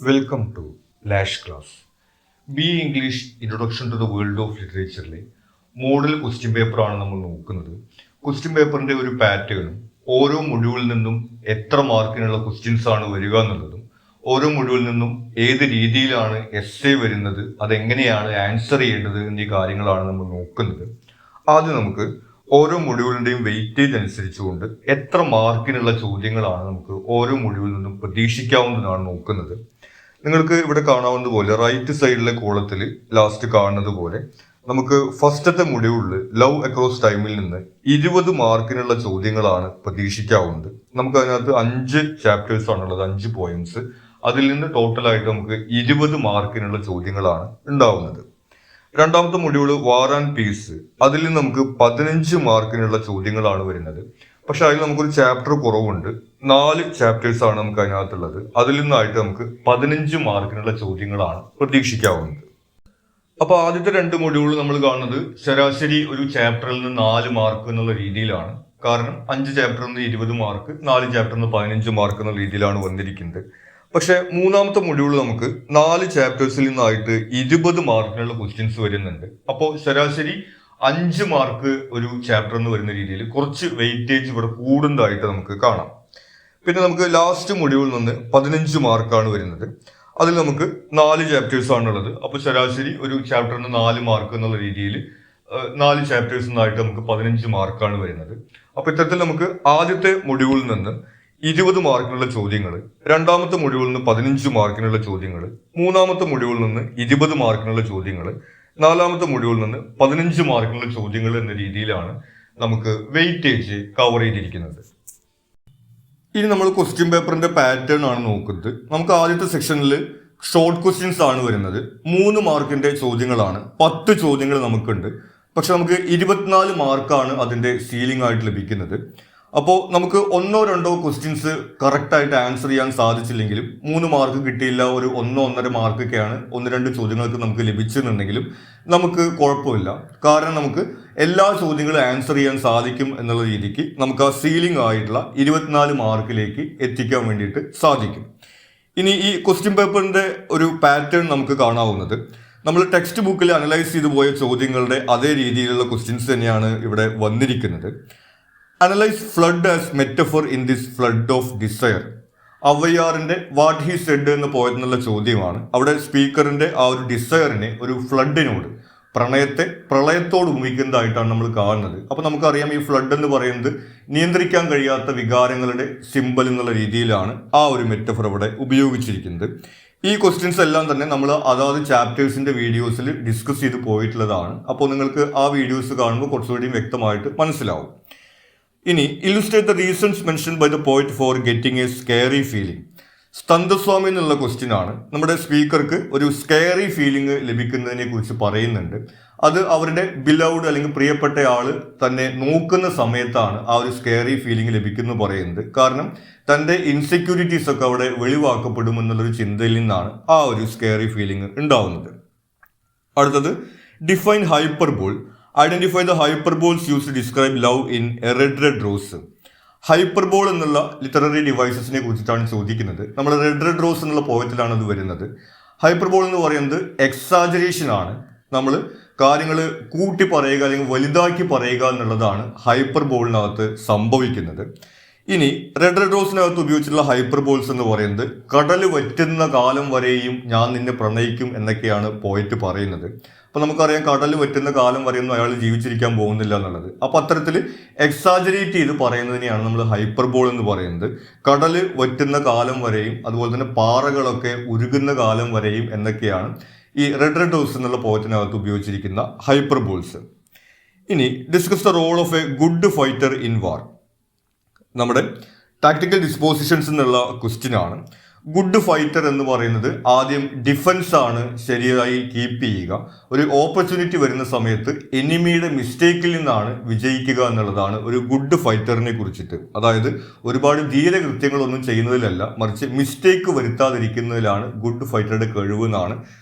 Welcome to Lash class. B English introduction to the world of ലിറ്ററേച്ചറിലെ model question പേപ്പറാണ് നമ്മൾ നോക്കുന്നത്. Question പേപ്പറിന്റെ ഒരു പാറ്റേണും ഓരോ മൊഡ്യൂളിൽ നിന്നും എത്ര മാർക്കിനുള്ള ക്വസ്റ്റ്യൻസ് ആണ് വരിക എന്നുള്ളതും ഓരോ മൊഡ്യൂളിൽ നിന്നും ഏത് രീതിയിലാണ് എസ്സേ വരുന്നത്, അതെങ്ങനെയാണ് ആൻസർ ചെയ്യേണ്ടത് എന്നീ കാര്യങ്ങളാണ് നമ്മൾ നോക്കുന്നത്. ആദ്യം നമുക്ക് ഓരോ മൊഡ്യൂളിന്റെയും വെയിറ്റേജ് അനുസരിച്ചുകൊണ്ട് എത്ര മാർക്കിനുള്ള ചോദ്യങ്ങളാണ് നമുക്ക് ഓരോ മൊഡ്യൂളിൽ നിന്നും പ്രതീക്ഷിക്കാവുന്നതാണ് നോക്കുന്നത്. നിങ്ങൾക്ക് ഇവിടെ കാണാവുന്നത് പോലെ റൈറ്റ് സൈഡിലെ കോളത്തിൽ ലാസ്റ്റ് കാണുന്നത് പോലെ നമുക്ക് ഫസ്റ്റത്തെ മൊഡ്യൂളിൽ ലവ് അക്രോസ് ടൈമിൽ നിന്ന് 20 മാർക്കിനുള്ള ചോദ്യങ്ങളാണ് പ്രതീക്ഷിക്കാവുന്നത്. നമുക്ക് അതിനകത്ത് 5 ചാപ്റ്റേഴ്സ് ആണുള്ളത്, 5 പോയിന്റ്സ്. അതിൽ നിന്ന് ടോട്ടലായിട്ട് നമുക്ക് 20 മാർക്കിനുള്ള ചോദ്യങ്ങളാണ് ഉണ്ടാവുന്നത്. രണ്ടാമത്തെ മൊഡ്യൂള് വാർ ആൻഡ് പീസ്, അതിൽ നിന്ന് നമുക്ക് 15 മാർക്കിനുള്ള ചോദ്യങ്ങളാണ് വരുന്നത്. പക്ഷെ അതിൽ നമുക്കൊരു ചാപ്റ്റർ കുറവുണ്ട്. 4 ചാപ്റ്റേഴ്സ് ആണ് നമുക്ക് അതിനകത്തുള്ളത്. അതിൽ നിന്നായിട്ട് നമുക്ക് 15 മാർക്കിനുള്ള ചോദ്യങ്ങളാണ് പ്രതീക്ഷിക്കാവുന്നത്. അപ്പൊ ആദ്യത്തെ 2 മൊഡ്യൂൾ നമ്മൾ കാണുന്നത് ശരാശരി ഒരു ചാപ്റ്ററിൽ നിന്ന് 4 മാർക്ക് എന്നുള്ള രീതിയിലാണ്. കാരണം 5 ചാപ്റ്ററിൽ നിന്ന് 20 മാർക്ക്, 4 ചാപ്റ്ററിൽ നിന്ന് 15 മാർക്ക് എന്നുള്ള രീതിയിലാണ് വന്നിരിക്കുന്നത്. പക്ഷെ മൂന്നാമത്തെ മൊഡ്യൂൾ നമുക്ക് 4 ചാപ്റ്റേഴ്സിൽ നിന്നായിട്ട് 20 മാർക്കിനുള്ള ക്വസ്റ്റ്യൻസ് വരുന്നുണ്ട്. അപ്പോൾ ശരാശരി 5 മാർക്ക് ഒരു ചാപ്റ്റർ എന്ന് വരുന്ന രീതിയിൽ കുറച്ച് വെയിറ്റേജ് ഇവിടെ കൂടുന്നതായിട്ട് നമുക്ക് കാണാം. പിന്നെ നമുക്ക് ലാസ്റ്റ് മൊഡ്യൂളിൽ നിന്ന് 15 മാർക്കാണ് വരുന്നത്. അതിൽ നമുക്ക് 4 ചാപ്റ്റേഴ്സ് ആണുള്ളത്. അപ്പോൾ ശരാശരി ഒരു ചാപ്റ്ററിന് 4 മാർക്ക് എന്നുള്ള രീതിയിൽ 4 ചാപ്റ്റേഴ്സ് നിന്നായിട്ട് നമുക്ക് 15 മാർക്കാണ് വരുന്നത്. അപ്പൊ ഇത്തരത്തിൽ നമുക്ക് ആദ്യത്തെ മൊഡ്യൂളിൽ നിന്ന് 20 മാർക്കിനുള്ള ചോദ്യങ്ങൾ, രണ്ടാമത്തെ മൊഡ്യൂളിൽ നിന്ന് 15 മാർക്കിനുള്ള ചോദ്യങ്ങൾ, മൂന്നാമത്തെ മൊഡ്യൂളിൽ നിന്ന് 20 മാർക്കിനുള്ള ചോദ്യങ്ങൾ, നാലാമത്തെ മൊഡ്യൂളിൽ നിന്ന് 15 മാർക്കിനുള്ള ചോദ്യങ്ങൾ എന്ന രീതിയിലാണ് നമുക്ക് വെയിറ്റേജ് കവർ ചെയ്തിരിക്കുന്നത്. ഇനി നമ്മൾ ക്വസ്റ്റ്യൻ പേപ്പറിന്റെ പാറ്റേൺ ആണ് നോക്കുന്നത്. നമുക്ക് ആദ്യത്തെ സെക്ഷനിൽ ഷോർട്ട് ക്വസ്റ്റ്യൻസ് ആണ് വരുന്നത്. 3 മാർക്കിന്റെ ചോദ്യങ്ങളാണ്. 10 ചോദ്യങ്ങൾ നമുക്കുണ്ട്. പക്ഷെ നമുക്ക് 24 മാർക്കാണ് അതിന്റെ സീലിംഗ് ആയിട്ട് ലഭിക്കുന്നത്. അപ്പോൾ നമുക്ക് 1-2 ക്വസ്റ്റ്യൻസ് കറക്റ്റ് ആയിട്ട് ആൻസർ ചെയ്യാൻ സാധിച്ചില്ലെങ്കിലും 3 മാർക്ക് കിട്ടിയില്ല, ഒരു 1-1.5 മാർക്കൊക്കെയാണ് 1-2 ചോദ്യങ്ങൾക്ക് നമുക്ക് ലഭിച്ചെന്നുണ്ടെങ്കിലും നമുക്ക് കുഴപ്പമില്ല. കാരണം നമുക്ക് എല്ലാ ചോദ്യങ്ങളും ആൻസർ ചെയ്യാൻ സാധിക്കും എന്നുള്ള രീതിക്ക് നമുക്ക് ആ സീലിംഗ് ആയിട്ടുള്ള 24 മാർക്കിലേക്ക് എത്തിക്കാൻ വേണ്ടിയിട്ട് സാധിക്കും. ഇനി ഈ ക്വസ്റ്റ്യൻ പേപ്പറിന്റെ ഒരു പാറ്റേൺ നമുക്ക് കാണാവുന്നത്, നമ്മൾ ടെക്സ്റ്റ് ബുക്കിൽ അനലൈസ് ചെയ്തു പോയ ചോദ്യങ്ങളുടെ അതേ രീതിയിലുള്ള ക്വസ്റ്റ്യൻസ് തന്നെയാണ് ഇവിടെ വന്നിരിക്കുന്നത്. Analyse flood as metaphor in this flood of desire. അവയാറിന്റെ വാട്ട് ഹി സെഡ് എന്ന് പോയെന്നുള്ള ചോദ്യമാണ്. അവിടെ സ്പീക്കറിന്റെ ആ ഒരു ഡിസയറിനെ ഒരു ഫ്ലഡിനോട്, പ്രണയത്തെ പ്രളയത്തോട് ഉപമിക്കുന്നതായിട്ടാണ് നമ്മൾ കാണുന്നത്. അപ്പൊ നമുക്കറിയാം ഈ ഫ്ലഡ് എന്ന് പറയുന്നത് നിയന്ത്രിക്കാൻ കഴിയാത്ത വികാരങ്ങളുടെ സിമ്പൽ എന്നുള്ള രീതിയിലാണ് ആ ഒരു മെറ്റഫോർ അവിടെ ഉപയോഗിച്ചിരിക്കുന്നത്. ഈ ക്വസ്റ്റ്യൻസ് എല്ലാം തന്നെ നമ്മൾ അതാത് ചാപ്റ്റേഴ്സിന്റെ വീഡിയോസിൽ ഡിസ്കസ് ചെയ്ത് പോയിട്ടുള്ളതാണ്. അപ്പോൾ നിങ്ങൾക്ക് ആ വീഡിയോസ് കാണുമ്പോൾ കുറച്ചുകൂടി വ്യക്തമായിട്ട് മനസ്സിലാവും. ഇനി illustrate the reasons mention by the poet for getting a scary feeling. Skandaswami എന്നുള്ള ക്വസ്റ്റ്യൻ ആണ്. നമ്മുടെ സ്പീക്കർക്ക് ഒരു സ്കേറി ഫീലിംഗ് ലഭിക്കുന്നതിനെ കുറിച്ച് പറയുന്നുണ്ട്. അത് അവരുടെ ബിലൗഡ് അല്ലെങ്കിൽ പ്രിയപ്പെട്ട ആള് തന്നെ നോക്കുന്ന സമയത്താണ് ആ ഒരു സ്കേറി ഫീലിംഗ് ലഭിക്കുന്നു പറയുന്നത്. കാരണം തന്റെ ഇൻസെക്യൂരിറ്റീസ് ഒക്കെ അവിടെ വെളിവാക്കപ്പെടും എന്നുള്ളൊരു ചിന്തയിൽ നിന്നാണ് ആ ഒരു സ്കേറി ഫീലിംഗ് ഉണ്ടാവുന്നത്. അടുത്തത് define hyperbole. Identify the hyperboles use to describe love in red red rose. Hyperbole എന്നുള്ള ലിറ്റററി ഡിവൈസസിനെ കുറിച്ചിട്ടാണ് ചോദിക്കുന്നത്. നമ്മൾ റെഡ് റോസ് എന്നുള്ള പോയത്തിലാണ് അത് വരുന്നത്. ഹൈപ്പർബോൾ എന്ന് പറയുന്നത് എക്സാജറേഷൻ ആണ്. നമ്മൾ കാര്യങ്ങൾ കൂട്ടി പറയുക അല്ലെങ്കിൽ വലുതാക്കി പറയുക എന്നുള്ളതാണ് ഹൈപ്പർബോളിനകത്ത് സംഭവിക്കുന്നത്. ഇനി റെഡ് റോസിനകത്ത് ഉപയോഗിച്ചിട്ടുള്ള ഹൈപ്പർബോൾസ് എന്ന് പറയുന്നത് കടൽ വറ്റുന്ന കാലം വരെയും ഞാൻ നിന്നെ പ്രണയിക്കും എന്നൊക്കെയാണ് പോയിട്ട് പറയുന്നത്. അപ്പൊ നമുക്കറിയാം കടൽ വറ്റുന്ന കാലം വരെയൊന്നും അയാൾ ജീവിച്ചിരിക്കാൻ പോകുന്നില്ല എന്നുള്ളത്. അപ്പൊ അത്തരത്തിൽ എക്സാജറേറ്റ് ചെയ്ത് പറയുന്നതിനെയാണ് നമ്മൾ ഹൈപ്പർബോൾ എന്ന് പറയുന്നത്. കടൽ വറ്റുന്ന കാലം വരെയും അതുപോലെ തന്നെ പാറകളൊക്കെ ഉരുകുന്ന കാലം വരെയും എന്നൊക്കെയാണ് ഈ റെഡ് റോസ് എന്നുള്ള പോയത്തിനകത്ത് ഉപയോഗിച്ചിരിക്കുന്ന ഹൈപ്പർബോൾസ്. ഇനി discuss the role of a good fighter in war. നമ്മുടെ ടാക്ടിക്കൽ ഡിസ്പോസിഷൻസ് എന്നുള്ള ക്വസ്റ്റ്യൻ ആണ്. ഗുഡ് ഫൈറ്റർ എന്ന് പറയുന്നത് ആദ്യം ഡിഫൻസ് ആണ് ശരിയായി കീപ്പ് ചെയ്യുക. ഒരു ഓപ്പർച്യൂണിറ്റി വരുന്ന സമയത്ത് എനിമിയുടെ മിസ്റ്റേക്കിൽ നിന്നാണ് വിജയിക്കുക എന്നുള്ളതാണ് ഒരു ഗുഡ് ഫൈറ്ററിനെ കുറിച്ചിട്ട്. അതായത് ഒരുപാട് ധീരകൃത്യങ്ങളൊന്നും ചെയ്യുന്നതിലല്ല, മറിച്ച് മിസ്റ്റേക്ക് വരുത്താതിരിക്കുന്നതിലാണ് ഗുഡ് ഫൈറ്ററുടെ കഴിവ് എന്നാണ്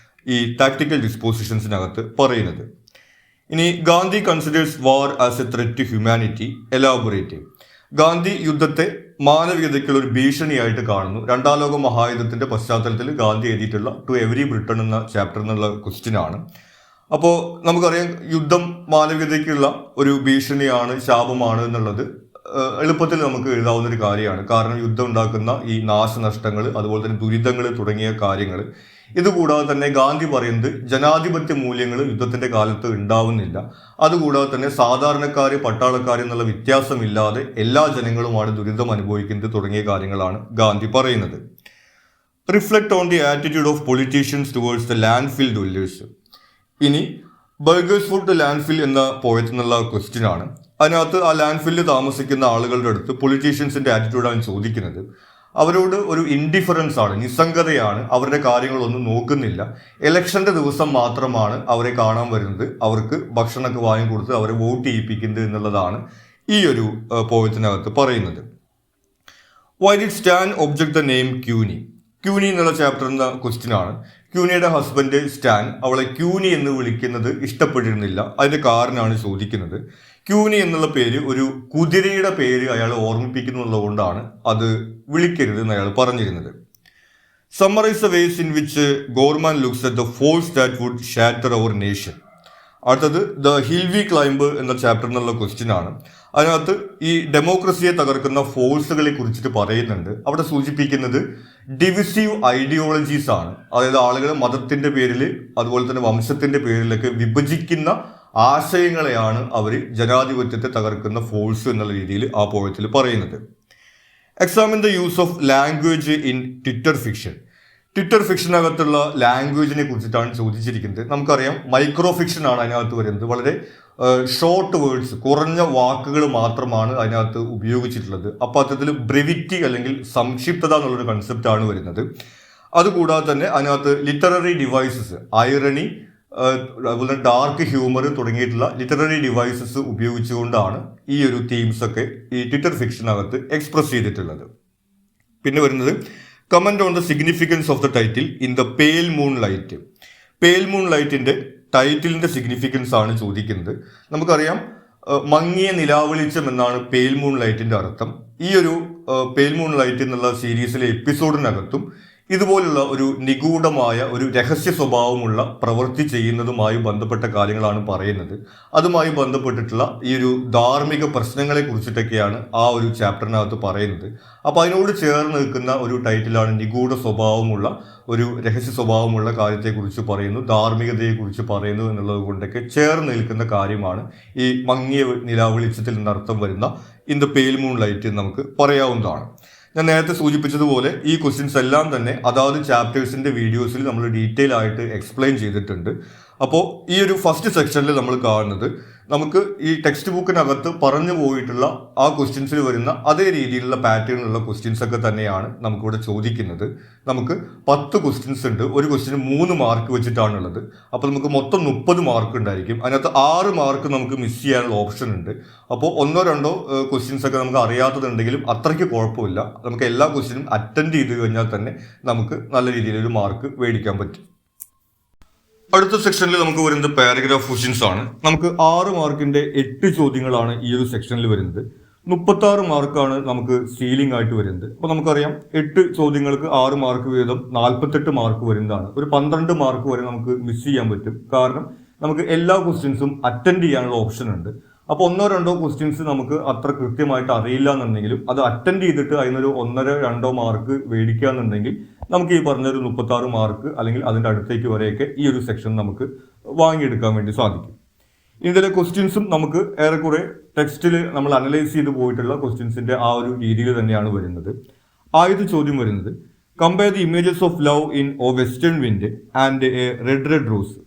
ഈ ടാക്ടിക്കൽ ഡിസ്പോസിഷൻസിനകത്ത് പറയുന്നത്. ഇനി Gandhi considers war as a threat to humanity. Elaborate. Gandhi യുദ്ധത്തെ മാനവികതയ്ക്കുള്ള ഒരു ഭീഷണിയായിട്ട് കാണുന്നു. രണ്ടാം ലോക മഹായുദ്ധത്തിന്റെ പശ്ചാത്തലത്തിൽ ഗാന്ധി എഴുതിയിട്ടുള്ള ടു എവരി ബ്രിട്ടൻ എന്ന ചാപ്റ്റർ എന്നുള്ള ക്വസ്റ്റ്യൻ ആണ്. അപ്പോൾ നമുക്കറിയാം യുദ്ധം മാനവികതയ്ക്കുള്ള ഒരു ഭീഷണിയാണ്, ശാപമാണ് എന്നുള്ളത് എളുപ്പത്തിൽ നമുക്ക് എഴുതാവുന്ന ഒരു കാര്യമാണ്. കാരണം യുദ്ധം ഉണ്ടാക്കുന്ന ഈ നാശനഷ്ടങ്ങൾ, അതുപോലെ തന്നെ ദുരിതങ്ങൾ തുടങ്ങിയ കാര്യങ്ങൾ, ഇതുകൂടാതെ തന്നെ ഗാന്ധി പറയുന്നത് ജനാധിപത്യ മൂല്യങ്ങൾ യുദ്ധത്തിന്റെ കാലത്ത് ഉണ്ടാവുന്നില്ല. അതുകൂടാതെ തന്നെ സാധാരണക്കാര് പട്ടാളക്കാർ എന്നുള്ള വ്യത്യാസമില്ലാതെ എല്ലാ ജനങ്ങളുമാണ് ദുരിതം അനുഭവിക്കുന്നത് തുടങ്ങിയ കാര്യങ്ങളാണ് ഗാന്ധി പറയുന്നത്. Reflect on the attitude of politicians towards the landfill dwellers. ഇനി ബർഗേഴ്സ് ഫുഡ് ലാൻഡ് ഫിൽ എന്ന പോയത്തിൽ നിന്നുള്ള ക്വസ്റ്റ്യൻ ആണ്. അതിനകത്ത് ആ ലാൻഡ് ഫില്ലിൽ താമസിക്കുന്ന ആളുകളുടെ അടുത്ത് പൊളിറ്റീഷ്യൻസിന്റെ ആറ്റിറ്റ്യൂഡാണ് ചോദിക്കുന്നത്. അവരോട് ഒരു ഇൻഡിഫറൻസ് ആണ്, നിസ്സംഗതയാണ്, അവരുടെ കാര്യങ്ങളൊന്നും നോക്കുന്നില്ല. ഇലക്ഷന്റെ ദിവസം മാത്രമാണ് അവരെ കാണാൻ വരുന്നത്, അവർക്ക് ഭക്ഷണമൊക്കെ വാങ്ങിക്കൊടുത്ത് അവരെ വോട്ട് ചെയ്യിപ്പിക്കുന്നത് എന്നുള്ളതാണ് ഈ ഒരു പോയത്തിനകത്ത് പറയുന്നത്. Why did Stan object the name Queenie? Queenie എന്നുള്ള ചാപ്റ്റർ എന്ന ക്വസ്റ്റ്യൻ ആണ്. ക്യൂനിയുടെ ഹസ്ബൻഡ് സ്റ്റാൻ അവളെ ക്യൂനി എന്ന് വിളിക്കുന്നത് ഇഷ്ടപ്പെട്ടിരുന്നില്ല. അതിന്റെ കാരണമാണ് ചോദിക്കുന്നത്. ക്യൂനി എന്നുള്ള പേര് ഒരു കുതിരയുടെ പേര് അയാൾ ഓർമ്മിപ്പിക്കുന്നുള്ളത് കൊണ്ടാണ് അത് വിളിക്കരുത് എന്ന് അയാൾ പറഞ്ഞിരുന്നത്. Summarise the ways in which Gorman looks at the force that would shatter our nation. അടുത്തത് ദ ഹിൽ വി ക്ലൈംബ് എന്ന ചാപ്റ്റർ എന്നുള്ള ക്വസ്റ്റ്യൻ ആണ്. അതിനകത്ത് ഈ ഡെമോക്രസിയെ തകർക്കുന്ന ഫോഴ്സുകളെ കുറിച്ചിട്ട് പറയുന്നുണ്ട്. അവിടെ സൂചിപ്പിക്കുന്നത് ഡിവിസീവ് ഐഡിയോളജീസ് ആണ്. അതായത് ആളുകളെ മതത്തിന്റെ പേരിൽ അതുപോലെ തന്നെ വംശത്തിന്റെ പേരിലൊക്കെ വിഭജിക്കുന്ന ആശയങ്ങളെയാണ് അവർ ജനാധിപത്യത്തെ തകർക്കുന്ന ഫോഴ്സ് എന്നുള്ള രീതിയിൽ ആ പോയത്തിൽ പറയുന്നത്. Examine the use of language in Twitter fiction. Twitter ഫിക്ഷനകത്തുള്ള ലാംഗ്വേജിനെ കുറിച്ചിട്ടാണ് ചോദിച്ചിരിക്കുന്നത്. നമുക്കറിയാം മൈക്രോ ഫിക്ഷൻ ആണ് അതിനകത്ത് വരുന്നത്. വളരെ ഷോർട്ട് വേർഡ്സ്, കുറഞ്ഞ വാക്കുകൾ മാത്രമാണ് അതിനകത്ത് ഉപയോഗിച്ചിട്ടുള്ളത്. അപ്പോൾ അത്തരത്തിൽ ബ്രെവിറ്റി അല്ലെങ്കിൽ സംക്ഷിപ്തത എന്നുള്ളൊരു കൺസെപ്റ്റാണ് വരുന്നത്. അതുകൂടാതെ തന്നെ അതിനകത്ത് ലിറ്റററി ഡിവൈസസ്, ഐറണി, അതുപോലെ ഡാർക്ക് ഹ്യൂമർ തുടങ്ങിയിട്ടുള്ള ലിറ്റററി ഡിവൈസസ് ഉപയോഗിച്ചുകൊണ്ടാണ് ഈ ഒരു തീംസ് ഒക്കെ ഈ ട്വിറ്റർ ഫിക്ഷനകത്ത് എക്സ്പ്രസ് ചെയ്തിട്ടുള്ളത്. പിന്നെ വരുന്നത് comment on the significance of the title in the pale moon light. Pale moon ലൈറ്റിന്റെ ടൈറ്റിലിന്റെ സിഗ്നിഫിക്കൻസ് ആണ് ചോദിക്കുന്നത്. നമുക്കറിയാം മങ്ങിയ നിലാവെളിച്ചം എന്നാണ് പെയിൽ മൂൺ ലൈറ്റിന്റെ അർത്ഥം. ഈ ഒരു പെയിൽ മൂൺ ലൈറ്റ് എന്നുള്ള സീരീസിലെ എപ്പിസോഡിനകത്തും ഇതുപോലുള്ള ഒരു നിഗൂഢമായ ഒരു രഹസ്യ സ്വഭാവമുള്ള പ്രവൃത്തി ചെയ്യുന്നതുമായി ബന്ധപ്പെട്ട കാര്യങ്ങളാണ് പറയുന്നത്. അതുമായി ബന്ധപ്പെട്ടിട്ടുള്ള ഈ ഒരു ധാർമ്മിക പ്രശ്നങ്ങളെ കുറിച്ചിട്ടൊക്കെയാണ് ആ ഒരു ചാപ്റ്ററിനകത്ത് പറയുന്നത്. അപ്പോൾ അതിനോട് ചേർന്ന് നിൽക്കുന്ന ഒരു ടൈറ്റിലാണ് നിഗൂഢ സ്വഭാവമുള്ള ഒരു രഹസ്യ സ്വഭാവമുള്ള കാര്യത്തെക്കുറിച്ച് പറയുന്നു, ധാർമ്മികതയെക്കുറിച്ച് പറയുന്നു എന്നുള്ളത് കൊണ്ടൊക്കെ ചേർന്ന് നിൽക്കുന്ന കാര്യമാണ് ഈ മങ്ങിയ നിലാവെളിച്ചത്തിൽ നിന്നർത്ഥം വരുന്ന in the pale moon light നമുക്ക് പറയാവുന്നതാണ്. ഞാൻ നേരത്തെ സൂചിപ്പിച്ചതുപോലെ ഈ ക്വസ്റ്റ്യൻസ് എല്ലാം തന്നെ അതാത് ചാപ്റ്റേഴ്സിന്റെ വീഡിയോസിൽ നമ്മൾ ഡീറ്റെയിൽ ആയിട്ട് എക്സ്പ്ലെയിൻ ചെയ്തിട്ടുണ്ട്. അപ്പോൾ ഈ ഒരു ഫസ്റ്റ് സെക്ഷനിൽ നമ്മൾ കാണുന്നത് നമുക്ക് ഈ ടെക്സ്റ്റ് ബുക്കിനകത്ത് പറഞ്ഞു പോയിട്ടുള്ള ആ ക്വസ്റ്റ്യൻസിൽ വരുന്ന അതേ രീതിയിലുള്ള പാറ്റേണിലുള്ള ക്വസ്റ്റ്യൻസ് ഒക്കെ തന്നെയാണ് നമുക്കിവിടെ ചോദിക്കുന്നത്. നമുക്ക് 10 ക്വസ്റ്റ്യൻസ് ഉണ്ട്. ഒരു ക്വസ്റ്റ്യന് 3 മാർക്ക് വെച്ചിട്ടാണുള്ളത്. അപ്പോൾ നമുക്ക് മൊത്തം 30 മാർക്ക് ഉണ്ടായിരിക്കും. അതിനകത്ത് 6 മാർക്ക് നമുക്ക് മിസ് ചെയ്യാനുള്ള ഓപ്ഷൻ ഉണ്ട്. അപ്പോൾ 1-2 ക്വസ്റ്റ്യൻസ് ഒക്കെ നമുക്ക് അറിയാത്തതുണ്ടെങ്കിലും അത്രയ്ക്ക് കുഴപ്പമില്ല. നമുക്ക് എല്ലാ ക്വസ്റ്റ്യനും അറ്റൻഡ് ചെയ്ത് കഴിഞ്ഞാൽ തന്നെ നമുക്ക് നല്ല രീതിയിലൊരു മാർക്ക് മേടിക്കാൻ പറ്റും. അടുത്ത സെക്ഷനിൽ നമുക്ക് വരുന്നത് പാരഗ്രാഫ് ക്വസ്റ്റ്യൻസ് ആണ്. നമുക്ക് 6 മാർക്കിന്റെ 8 ചോദ്യങ്ങളാണ് ഈ ഒരു സെക്ഷനിൽ വരുന്നത്. 36 മാർക്കാണ് നമുക്ക് സീലിംഗ് ആയിട്ട് വരുന്നത്. അപ്പോൾ നമുക്കറിയാം 8 ചോദ്യങ്ങൾക്ക് 6 മാർക്ക് വീതം 48 മാർക്ക് വരുന്നതാണ്. ഒരു 12 മാർക്ക് വരെ നമുക്ക് മിസ് ചെയ്യാൻ പറ്റും. കാരണം നമുക്ക് എല്ലാ ക്വസ്റ്റ്യൻസും അറ്റൻഡ് ചെയ്യാനുള്ള ഓപ്ഷൻ ഉണ്ട്. അപ്പോൾ 1-2 ക്വസ്റ്റ്യൻസ് നമുക്ക് അത്ര കൃത്യമായിട്ട് അറിയില്ല എന്നുണ്ടെങ്കിലും അത് അറ്റൻഡ് ചെയ്തിട്ട് അതിനൊരു 1-2 മാർക്ക് മേടിക്കുക എന്നുണ്ടെങ്കിൽ നമുക്ക് ഈ പറഞ്ഞൊരു 36 മാർക്ക് അല്ലെങ്കിൽ അതിൻ്റെ അടുത്തേക്ക് വരെയൊക്കെ ഈ ഒരു സെക്ഷൻ നമുക്ക് വാങ്ങിയെടുക്കാൻ വേണ്ടി സാധിക്കും. ഇതിലെ ക്വസ്റ്റ്യൻസും നമുക്ക് ഏറെക്കുറെ ടെക്സ്റ്റിൽ നമ്മൾ അനലൈസ് ചെയ്ത് പോയിട്ടുള്ള ക്വസ്റ്റ്യൻസിന്റെ ആ ഒരു രീതിയിൽ തന്നെയാണ് വരുന്നത്. ആദ്യത്തെ ചോദ്യം വരുന്നത് compare the images of love in O western wind and a red red rose.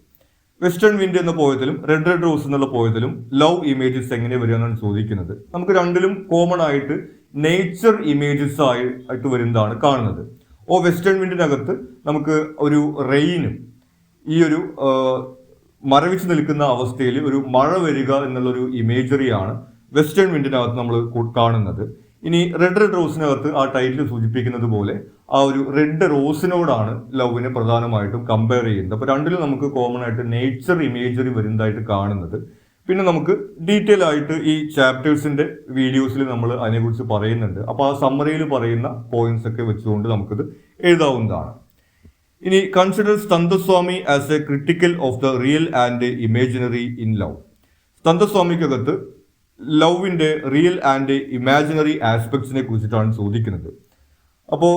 Western wind എന്ന പോയതിലും റെഡ് റെഡ് റോസ് എന്നുള്ള പോയതിലും ലവ് ഇമേജസ് എങ്ങനെ വരിക എന്നാണ് ചോദിക്കുന്നത്. നമുക്ക് രണ്ടിലും കോമൺ ആയിട്ട് നേച്ചർ ഇമേജസ് ആയിട്ട് വരുന്നതാണ് കാണുന്നത്. ഓ വെസ്റ്റേൺ വിൻഡിനകത്ത് നമുക്ക് ഒരു റെയിനും ഈ ഒരു മരവിച്ച് നിൽക്കുന്ന അവസ്ഥയിൽ ഒരു മഴ വരിക എന്നുള്ളൊരു ഇമേജറിയാണ് വെസ്റ്റേൺ വിൻഡിനകത്ത് നമ്മൾ കാണുന്നത്. ഇനി റെഡ് റെഡ് റോസിനകത്ത് ആ ടൈറ്റിൽ സൂചിപ്പിക്കുന്നത് പോലെ ആ ഒരു റെഡ് റോസിനോടാണ് ലവിനെ പ്രധാനമായിട്ടും കമ്പയർ ചെയ്യുന്നത്. അപ്പോൾ രണ്ടിലും നമുക്ക് കോമൺ ആയിട്ട് നേച്ചർ ഇമേജറി വരുന്നതായിട്ട് കാണുന്നത്. പിന്നെ നമുക്ക് ഡീറ്റെയിൽ ആയിട്ട് ഈ ചാപ്റ്റേഴ്സിന്റെ വീഡിയോസിൽ നമ്മൾ അതിനെക്കുറിച്ച് പറയുന്നുണ്ട്. അപ്പോൾ ആ സമ്മറിയിൽ പറയുന്ന പോയിന്റ്സ് ഒക്കെ വെച്ചുകൊണ്ട് നമുക്കിത് എഴുതാവുന്നതാണ്. ഇനി consider Skandaswami as a critical of the real and imaginary in love. സ്കന്ദസ്വാമിക്കകത്ത് ലവിന്റെ റിയൽ ആൻഡ് ഇമാജിനറി ആസ്പെക്ട്സിനെ കുറിച്ചിട്ടാണ് ചോദിക്കുന്നത്. അപ്പോൾ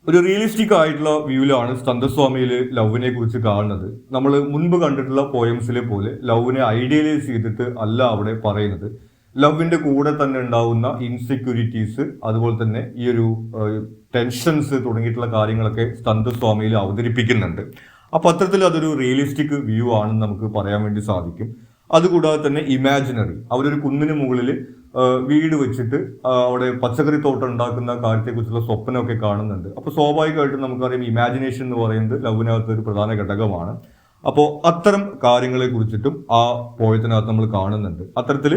ഒരു റിയലിസ്റ്റിക് ആയിട്ടുള്ള വ്യൂവിലാണ് സ്കന്ദസ്വാമിയിൽ ലവിനെ കുറിച്ച് കാണുന്നത്. നമ്മൾ മുൻപ് കണ്ടിട്ടുള്ള പോയംസിലെ പോലെ ലവിനെ ഐഡിയലൈസ് ചെയ്തിട്ട് അല്ല അവിടെ പറയുന്നത്. ലവിന്റെ കൂടെ തന്നെ ഉണ്ടാവുന്ന ഇൻസെക്യൂരിറ്റീസ്, അതുപോലെ തന്നെ ഈ ഒരു ടെൻഷൻസ് തുടങ്ങിയിട്ടുള്ള കാര്യങ്ങളൊക്കെ സ്കന്ദസ്വാമിയിൽ അവതരിപ്പിക്കുന്നുണ്ട്. അപ്പൊ അത്തരത്തിൽ അതൊരു റിയലിസ്റ്റിക് വ്യൂ ആണെന്ന് നമുക്ക് പറയാൻ വേണ്ടി സാധിക്കും. അതുകൂടാതെ തന്നെ ഇമാജിനറി, അവരൊരു കുന്നിന് മുകളിൽ വീട് വെച്ചിട്ട് അവിടെ പച്ചക്കറി തോട്ടം ഉണ്ടാക്കുന്ന കാര്യത്തെക്കുറിച്ചുള്ള സ്വപ്നമൊക്കെ കാണുന്നുണ്ട്. അപ്പോൾ സ്വാഭാവികമായിട്ടും നമുക്കറിയാം ഇമാജിനേഷൻ എന്ന് പറയുന്നത് ലവിനകത്ത് ഒരു പ്രധാന ഘടകമാണ്. അപ്പോൾ അത്തരം കാര്യങ്ങളെ കുറിച്ചിട്ടും ആ പോയത്തിനകത്ത് നമ്മൾ കാണുന്നുണ്ട്. അത്തരത്തിൽ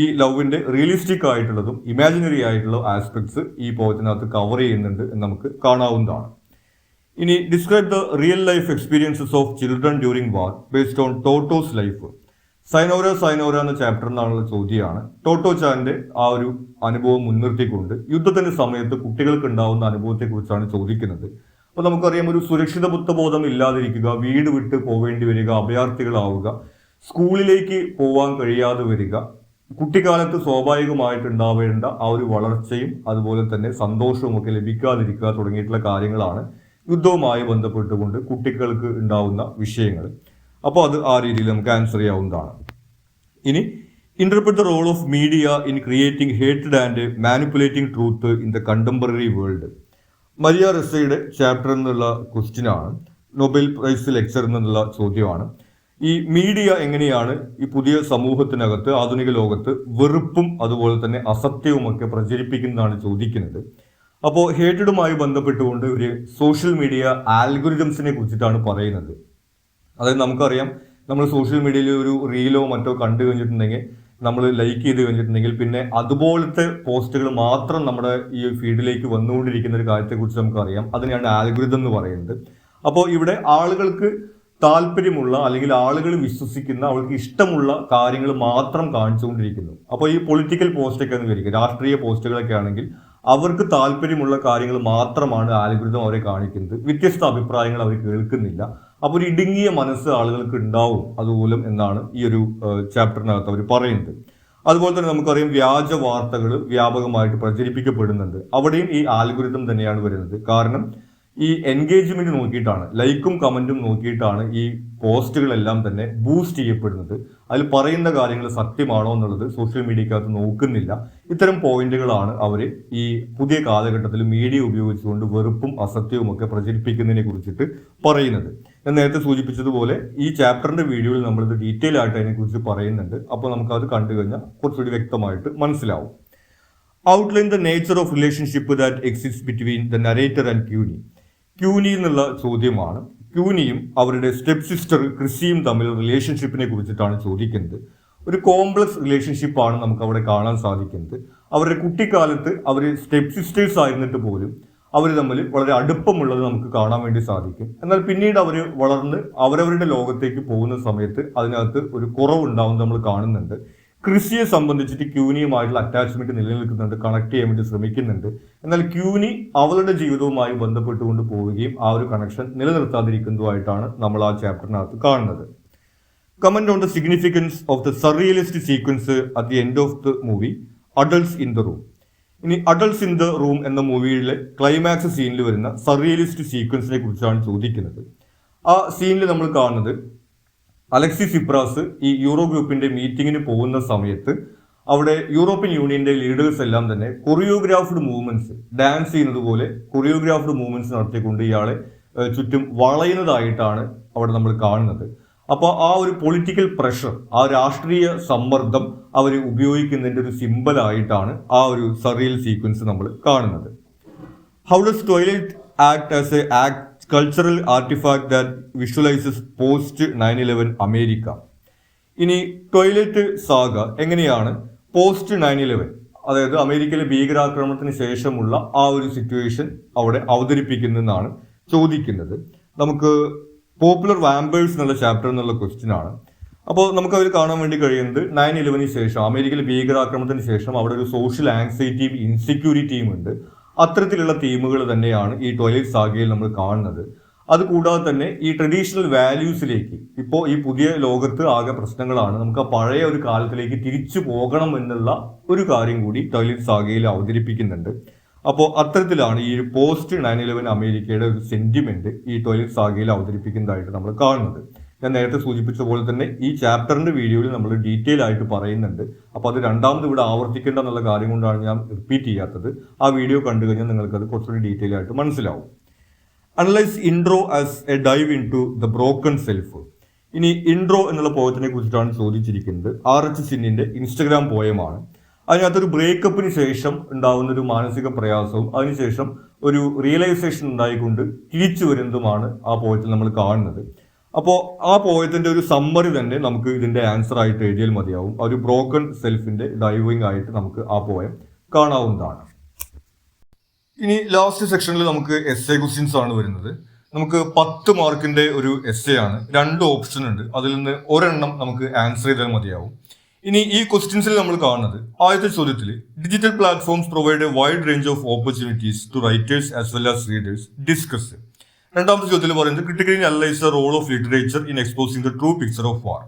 ഈ ലവിന്റെ റിയലിസ്റ്റിക് ആയിട്ടുള്ളതും ഇമാജിനറി ആയിട്ടുള്ള ആസ്പെക്ട്സ് ഈ പോയത്തിനകത്ത് കവർ ചെയ്യുന്നുണ്ട് എന്ന് നമുക്ക് കാണാവുന്നതാണ്. ഇനി describe the real life experiences of children during war based on Totto's life. സൈനോര എന്ന ചാപ്റ്റർ എന്നാണുള്ള ചോദ്യമാണ്. ടോട്ടോ ചാന്റെ ആ ഒരു അനുഭവം മുൻനിർത്തിക്കൊണ്ട് യുദ്ധത്തിന്റെ സമയത്ത് കുട്ടികൾക്ക് ഉണ്ടാവുന്ന അനുഭവത്തെക്കുറിച്ചാണ് ചോദിക്കുന്നത്. അപ്പോൾ നമുക്കറിയാം, ഒരു സുരക്ഷിത ബുദ്ധബോധം ഇല്ലാതിരിക്കുക, വീട് വിട്ട് പോവേണ്ടി വരിക, അഭയാർത്ഥികളാവുക, സ്കൂളിലേക്ക് പോവാൻ കഴിയാതെ വരിക, കുട്ടിക്കാലത്ത് സ്വാഭാവികമായിട്ടുണ്ടാവേണ്ട ആ ഒരു വളർച്ചയും അതുപോലെ തന്നെ സന്തോഷവും ഒക്കെ ലഭിക്കാതിരിക്കുക തുടങ്ങിയിട്ടുള്ള കാര്യങ്ങളാണ് യുദ്ധവുമായി ബന്ധപ്പെട്ടുകൊണ്ട് കുട്ടികൾക്ക് ഉണ്ടാവുന്ന വിഷയങ്ങൾ. അപ്പോൾ അത് ആ രീതിയിൽ നമുക്ക് ആൻസർ ചെയ്യാവുന്നതാണ്. ഇനി interpret the role of media in creating hated and manipulating truth in the contemporary world. Maria റെസയുടെ ചാപ്റ്റർ എന്നുള്ള ക്വസ്റ്റ്യനാണ്. നൊബേൽ പ്രൈസ് ലെക്ചർ എന്നുള്ള ചോദ്യമാണ്. ഈ മീഡിയ എങ്ങനെയാണ് ഈ പുതിയ സമൂഹത്തിനകത്ത്, ആധുനിക ലോകത്ത് വെറുപ്പും അതുപോലെ തന്നെ അസത്യവും ഒക്കെ പ്രചരിപ്പിക്കുന്നതാണ് ചോദിക്കുന്നത്. അപ്പോൾ ഹേറ്റഡുമായി ബന്ധപ്പെട്ടുകൊണ്ട് ഒരു സോഷ്യൽ മീഡിയ ആൽഗോരിതംസിനെ കുറിച്ചിട്ടാണ് പറയുന്നത്. അതായത് നമുക്കറിയാം, നമ്മൾ സോഷ്യൽ മീഡിയയിൽ ഒരു റീലോ മറ്റോ കണ്ടു കഴിഞ്ഞിട്ടുണ്ടെങ്കിൽ, നമ്മൾ ലൈക്ക് ചെയ്ത് കഴിഞ്ഞിട്ടുണ്ടെങ്കിൽ പിന്നെ അതുപോലത്തെ പോസ്റ്റുകൾ മാത്രം നമ്മുടെ ഈ ഫീഡിലേക്ക് വന്നുകൊണ്ടിരിക്കുന്ന ഒരു കാര്യത്തെക്കുറിച്ച് നമുക്കറിയാം. അതിനെയാണ് ആൽഗോരിതം എന്ന് പറയുന്നത്. അപ്പോൾ ഇവിടെ ആളുകൾക്ക് താല്പര്യമുള്ള അല്ലെങ്കിൽ ആളുകൾ വിശ്വസിക്കുന്ന, അവർക്ക് ഇഷ്ടമുള്ള കാര്യങ്ങൾ മാത്രം കാണിച്ചുകൊണ്ടിരിക്കുന്നു. അപ്പോൾ ഈ പൊളിറ്റിക്കൽ പോസ്റ്റൊക്കെ എന്ന് വിചാരിക്കുക, രാഷ്ട്രീയ പോസ്റ്റുകളൊക്കെ ആണെങ്കിൽ അവർക്ക് താല്പര്യമുള്ള കാര്യങ്ങൾ മാത്രമാണ് ആൽഗോരിതം അവരെ കാണിക്കുന്നത്. വ്യത്യസ്ത അഭിപ്രായങ്ങൾ അവർ കേൾക്കുന്നില്ല. അപ്പോൾ ഒരു ഇടുങ്ങിയ മനസ്സ് ആളുകൾക്ക് ഉണ്ടാവും അതുപോലും എന്നാണ് ഈ ഒരു ചാപ്റ്ററിനകത്ത് അവർ പറയുന്നത്. അതുപോലെ തന്നെ നമുക്കറിയാം, വ്യാജ വാർത്തകൾ വ്യാപകമായിട്ട് പ്രചരിപ്പിക്കപ്പെടുന്നുണ്ട്. അവിടെയും ഈ ആൽഗോരിതം തന്നെയാണ് വരുന്നത്. കാരണം ഈ എൻഗേജ്മെന്റ് നോക്കിയിട്ടാണ്, ലൈക്കും കമന്റും നോക്കിയിട്ടാണ് ഈ പോസ്റ്റുകളെല്ലാം തന്നെ ബൂസ്റ്റ് ചെയ്യപ്പെടുന്നത്. അതിൽ പറയുന്ന കാര്യങ്ങൾ സത്യമാണോ എന്നുള്ളത് സോഷ്യൽ മീഡിയക്കകത്ത് നോക്കുന്നില്ല. ഇത്തരം പോയിന്റുകളാണ് അവർ ഈ പുതിയ കാലഘട്ടത്തിൽ മീഡിയ ഉപയോഗിച്ചുകൊണ്ട് വെറുപ്പും അസത്യവും ഒക്കെ പ്രചരിപ്പിക്കുന്നതിനെ കുറിച്ചിട്ട് പറയുന്നത്. ഞാൻ നേരത്തെ സൂചിപ്പിച്ചതുപോലെ ഈ ചാപ്റ്ററിന്റെ വീഡിയോയിൽ നമ്മളിത് ഡീറ്റെയിൽ ആയിട്ട് അതിനെക്കുറിച്ച് പറയുന്നുണ്ട്. അപ്പോൾ നമുക്കത് കണ്ടു കഴിഞ്ഞാൽ കുറച്ചുകൂടി വ്യക്തമായിട്ട് മനസ്സിലാവും. Outline the nature of relationship that exist between the narrator and Queenie. Queenie എന്നുള്ള ചോദ്യമാണ്. ക്യൂനിയും അവരുടെ സ്റ്റെപ്പ് സിസ്റ്റർ ക്രിസിയും തമ്മിൽ റിലേഷൻഷിപ്പിനെ കുറിച്ചിട്ടാണ് ചോദിക്കുന്നത്. ഒരു കോംപ്ലക്സ് റിലേഷൻഷിപ്പാണ് നമുക്ക് അവിടെ കാണാൻ സാധിക്കുന്നത്. അവരുടെ കുട്ടിക്കാലത്ത് അവർ സ്റ്റെപ്പ് സിസ്റ്റേഴ്സ് ആയിരുന്നിട്ട് പോലും അവർ തമ്മിൽ വളരെ അടുപ്പമുള്ളത് നമുക്ക് കാണാൻ വേണ്ടി സാധിക്കും. എന്നാൽ പിന്നീട് അവർ വളർന്ന് അവരവരുടെ ലോകത്തേക്ക് പോകുന്ന സമയത്ത് അതിനകത്ത് ഒരു കുറവുണ്ടാവുന്നത് നമ്മൾ കാണുന്നുണ്ട്. ക്രിസിയെ സംബന്ധിച്ചിട്ട് ക്യൂനിയുമായിട്ടുള്ള അറ്റാച്ച്മെന്റ് നിലനിൽക്കുന്നുണ്ട്, കണക്ട് ചെയ്യാൻ വേണ്ടി ശ്രമിക്കുന്നുണ്ട്. എന്നാൽ ക്യൂനി അവളുടെ ജീവിതവുമായി ബന്ധപ്പെട്ടുകൊണ്ട് പോവുകയും ആ ഒരു കണക്ഷൻ നിലനിർത്താതിരിക്കുന്നതുമായിട്ടാണ് നമ്മൾ ആ ചാപ്റ്ററിനകത്ത് കാണുന്നത്. Comment on the significance of the surrealist sequence at the end of the movie adults in the room. ഇനി അഡൾട്ട്സ് ഇൻ ദ റൂം എന്ന മൂവിയിലെ ക്ലൈമാക്സ് സീനിൽ വരുന്ന സർറിയലിസ്റ്റ് സീക്വൻസിനെ കുറിച്ചാണ് ചോദിക്കുന്നത്. ആ സീനിൽ നമ്മൾ കാണുന്നത് അലക്സിസ് സിപ്രാസ് ഈ യൂറോ ഗ്രൂപ്പിന്റെ മീറ്റിങ്ങിന് പോകുന്ന സമയത്ത് അവിടെ യൂറോപ്യൻ യൂണിയന്റെ ലീഡേഴ്സ് എല്ലാം തന്നെ കൊറിയോഗ്രാഫ്ഡ് മൂവ്മെന്റ്സ്, ഡാൻസ് ചെയ്യുന്നത് പോലെ കൊറിയോഗ്രാഫ്ഡ് മൂവ്മെന്റ്സ് നടത്തിക്കൊണ്ട് ഇയാളെ ചുറ്റും വളയുന്നതായിട്ടാണ് അവിടെ നമ്മൾ കാണുന്നത്. അപ്പോൾ ആ ഒരു പൊളിറ്റിക്കൽ പ്രഷർ, ആ രാഷ്ട്രീയ സമ്മർദ്ദം അവർ ഉപയോഗിക്കുന്നതിന്റെ ഒരു സിമ്പലായിട്ടാണ് ആ ഒരു സർറിയൽ സീക്വൻസ് നമ്മൾ കാണുന്നത്. How does toilet act as a cultural artifact that visualises post 9/11 America. ഇനി ടോയ്ലറ്റ് സാഗ എങ്ങനെയാണ് പോസ്റ്റ് 9/11, അതായത് അമേരിക്കയിലെ ഭീകരാക്രമണത്തിന് ശേഷമുള്ള ആ ഒരു സിറ്റുവേഷൻ അവിടെ അവതരിപ്പിക്കുന്നതെന്നാണ് ചോദിക്കുന്നത്. നമുക്ക് പോപ്പുലർ വാമ്പേഴ്സ് എന്നുള്ള ചാപ്റ്റർ എന്നുള്ള ക്വസ്റ്റ്യൻ ആണ്. അപ്പോൾ നമുക്ക് അവർ കാണാൻ വേണ്ടി കഴിയുന്നത് 9/11 ശേഷം അമേരിക്കയിലെ ഭീകരാക്രമണത്തിന് ശേഷം അവിടെ ഒരു സോഷ്യൽ ആങ്സൈറ്റിയും ഇൻസെക്യൂരിറ്റിയും ഉണ്ട്. അത്തരത്തിലുള്ള തീമുകൾ തന്നെയാണ് ഈ ട്വൈലൈറ്റ് സാഗയിൽ നമ്മൾ കാണുന്നത്. അതുകൂടാതെ തന്നെ ഈ ട്രഡീഷണൽ വാല്യൂസിലേക്ക് ഇപ്പോൾ ഈ പുതിയ ലോകത്ത് ആകെ പ്രശ്നങ്ങളാണ്, നമുക്ക് ആ പഴയ ഒരു കാലത്തിലേക്ക് തിരിച്ചു പോകണം എന്നുള്ള ഒരു കാര്യം കൂടി ട്വൈലൈറ്റ് സാഗയിൽ അവതരിപ്പിക്കുന്നുണ്ട്. അപ്പോൾ അത്തരത്തിലാണ് ഈ പോസ്റ്റ് 9/11 അമേരിക്കയുടെ ഒരു സെന്റിമെന്റ് ഈ ട്വൈലൈറ്റ് സാഗയിൽ അവതരിപ്പിക്കുന്നതായിട്ട് നമ്മൾ കാണുന്നത്. ഞാൻ നേരത്തെ സൂചിപ്പിച്ച പോലെ തന്നെ ഈ ചാപ്റ്ററിന്റെ വീഡിയോയിൽ നമ്മൾ ഡീറ്റെയിൽ ആയിട്ട് പറയുന്നുണ്ട്. അപ്പോൾ അത് രണ്ടാമത് ഇവിടെ ആവർത്തിക്കേണ്ട എന്നുള്ള കാര്യം കൊണ്ടാണ് ഞാൻ റിപ്പീറ്റ് ചെയ്യാത്തത്. ആ വീഡിയോ കണ്ടു കഴിഞ്ഞാൽ നിങ്ങൾക്കത് കുറച്ചുകൂടി ഡീറ്റെയിൽ ആയിട്ട് മനസ്സിലാവും. Analyse intro as a dive into the broken self. ഇനി ഇൻട്രോ എന്നുള്ള പോയത്തിനെ കുറിച്ചിട്ടാണ് ചോദിച്ചിരിക്കുന്നത്. RH സിന്നിന്റെ ഇൻസ്റ്റഗ്രാം പോയമാണ്. അതിനകത്തൊരു ബ്രേക്കപ്പിന് ശേഷം ഉണ്ടാകുന്ന ഒരു മാനസിക പ്രയാസവും അതിനുശേഷം ഒരു റിയലൈസേഷൻ ഉണ്ടായിക്കൊണ്ട് തിരിച്ചു വരുന്നതുമാണ് ആ പോയത്തിൽ നമ്മൾ കാണുന്നത്. അപ്പോൾ ആ പോയത്തിന്റെ ഒരു സമ്മറി തന്നെ നമുക്ക് ഇതിന്റെ ആൻസർ ആയിട്ട് എഴുതിയാൽ മതിയാവും. ഒരു ബ്രോക്കൺ സെൽഫിന്റെ ഡൈവിംഗ് ആയിട്ട് നമുക്ക് ആ പോയം കാണാവുന്നതാണ്. ഇനി ലാസ്റ്റ് സെക്ഷനിൽ നമുക്ക് എസ്സേ ക്വസ്റ്റ്യൻസ് ആണ് വരുന്നത്. നമുക്ക് 10 മാർക്കിന്റെ ഒരു എസ്സേ ആണ്. 2 ഓപ്ഷൻ ഉണ്ട്, അതിൽ നിന്ന് ഒരെണ്ണം നമുക്ക് ആൻസർ ചെയ്താൽ മതിയാവും. ഇനി ഈ ക്വസ്റ്റ്യൻസിൽ നമ്മൾ കാണുന്നത് ആദ്യത്തെ ചോദ്യത്തിൽ digital platforms provide a wide range of opportunities to writers as well as readers discuss. രണ്ടാമത്തെ ചോദ്യത്തിൽ പറയുന്നത് critically analyse the role of literature in exposing the true picture of war.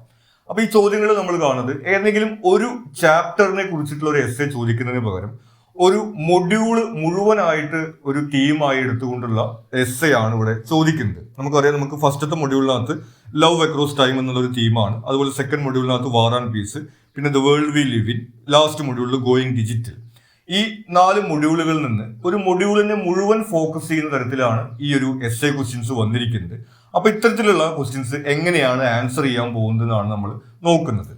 അപ്പൊ ഈ ചോദ്യങ്ങൾ നമ്മൾ കാണുന്നത് ഏതെങ്കിലും ഒരു ചാപ്റ്ററിനെ കുറിച്ചിട്ടുള്ള ഒരു എസ്സേ ചോദിക്കുന്നതിന് പകരം ഒരു മൊഡ്യൂള് മുഴുവനായിട്ട് ഒരു തീമായി എടുത്തുകൊണ്ടുള്ള എസ്സേ ആണ് ഇവിടെ ചോദിക്കുന്നത്. നമുക്കറിയാം, നമുക്ക് ഫസ്റ്റത്തെ മൊഡ്യൂളിനകത്ത് ലവ് അക്രോസ് ടൈം എന്നുള്ള ഒരു തീമാണ്. അതുപോലെ സെക്കൻഡ് മൊഡ്യൂളിനകത്ത് വാർ ആൻഡ് പീസ്, പിന്നെ the world we live in, last മൊഡ്യൂളിൽ ഗോയിങ് ഡിജിറ്റൽ. ഈ 4 മൊഡ്യൂളുകളിൽ നിന്ന് ഒരു മൊഡ്യൂളിനെ മുഴുവൻ ഫോക്കസ് ചെയ്യുന്ന തരത്തിലാണ് ഈ ഒരു എസ്സേ ക്വസ്റ്റ്യൻസ് വന്നിരിക്കുന്നത്. അപ്പൊ ഇത്തരത്തിലുള്ള ക്വസ്റ്റ്യൻസ് എങ്ങനെയാണ് ആൻസർ ചെയ്യാൻ പോകുന്നതെന്നാണ് നമ്മൾ നോക്കുന്നത്.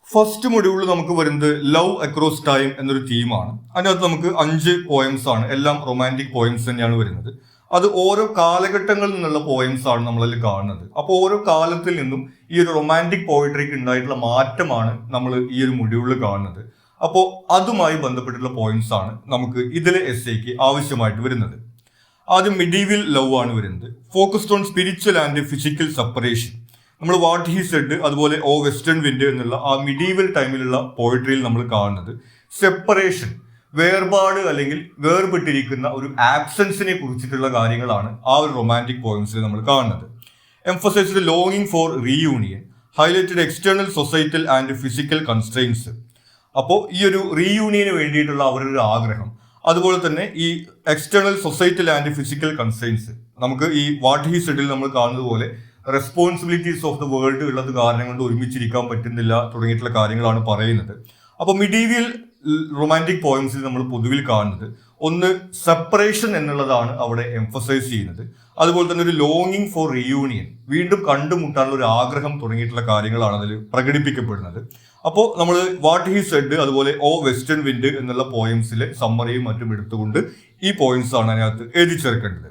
ഫസ്റ്റ് മൊഡ്യൂളിൽ നമുക്ക് വരുന്നത് ലവ് അക്രോസ് ടൈം എന്നൊരു തീമാണ്. അതിനകത്ത് നമുക്ക് 5 പോയംസ് ആണ്, എല്ലാം റൊമാൻറ്റിക് പോയംസ് തന്നെയാണ് വരുന്നത്. അത് ഓരോ കാലഘട്ടങ്ങളിൽ നിന്നുള്ള പോയംസ് ആണ് നമ്മളതിൽ കാണുന്നത്. അപ്പോൾ ഓരോ കാലത്തിൽ നിന്നും ഈ ഒരു റൊമാൻറ്റിക് പോയിട്രിക്ക് ഉണ്ടായിട്ടുള്ള മാറ്റമാണ് നമ്മൾ ഈ ഒരു മൊഡ്യൂളിൽ കാണുന്നത്. അപ്പോൾ അതുമായി ബന്ധപ്പെട്ടുള്ള പോയിന്റ്സ് ആണ് നമുക്ക് ഇതിലെ എസ്സേക്ക് ആവശ്യമായിട്ട് വരുന്നത്. ആദ്യം മിഡീവൽ ലവ് ആണ് വരുന്നത്. Focused on spiritual and physical separation. നമ്മൾ വാട്ട് ഹി സെഡ്, അതുപോലെ ഓ വെസ്റ്റേൺ വിൻഡ് എന്നുള്ള ആ മിഡീവൽ ടൈമിലുള്ള പോയിട്രിയിൽ നമ്മൾ കാണുന്നത് സെപ്പറേഷൻ, വേർപാട് അല്ലെങ്കിൽ വേർപെട്ടിരിക്കുന്ന ഒരു ആബ്സെൻസിനെ കുറിച്ചിട്ടുള്ള കാര്യങ്ങളാണ് ആ ഒരു റൊമാൻറ്റിക് പോയിന്റ്സിൽ നമ്മൾ കാണുന്നത്. എംഫസൈസ്ഡ് ലോങ്ങിങ് for reunion, highlighted external societal and physical constraints. അപ്പോൾ ഈ ഒരു റീയൂണിയന് വേണ്ടിയിട്ടുള്ള അവരുടെ ഒരു ആഗ്രഹം, അതുപോലെ തന്നെ ഈ external societal and physical constraints, നമുക്ക് ഈ വാട്ട് ഹി സെഡിൽ നമ്മൾ കാണുന്നത് പോലെ റെസ്പോൺസിബിലിറ്റീസ് ഓഫ് ദ വേൾഡ് ഉള്ളത് കാരണം കൊണ്ട് ഒരുമിച്ചിരിക്കാൻ പറ്റുന്നില്ല തുടങ്ങിയിട്ടുള്ള കാര്യങ്ങളാണ് പറയുന്നത്. അപ്പോൾ മിഡീവിയൽ റൊമാൻറ്റിക് പോയംസിൽ നമ്മൾ പൊതുവിൽ കാണുന്നത് ഒന്ന് സെപ്പറേഷൻ എന്നുള്ളതാണ് അവിടെ എംഫസൈസ് ചെയ്യുന്നത്. അതുപോലെ തന്നെ ഒരു ലോങ്ങിങ് ഫോർ റീയൂണിയൻ, വീണ്ടും കണ്ടുമുട്ടാനുള്ള ഒരു ആഗ്രഹം തുടങ്ങിയിട്ടുള്ള കാര്യങ്ങളാണ് അതിൽ പ്രകടിപ്പിക്കപ്പെടുന്നത്. അപ്പോൾ നമ്മൾ വാട്ട് ഹി സെഡ്, അതുപോലെ ഓ വെസ്റ്റേൺ വിൻഡ് എന്നുള്ള പോയംസിലെ സമ്മറിയും മറ്റും എടുത്തുകൊണ്ട് ഈ പോയിന്റ്സ് ആണ് അതിനകത്ത് എഴുതി ചേർക്കേണ്ടത്.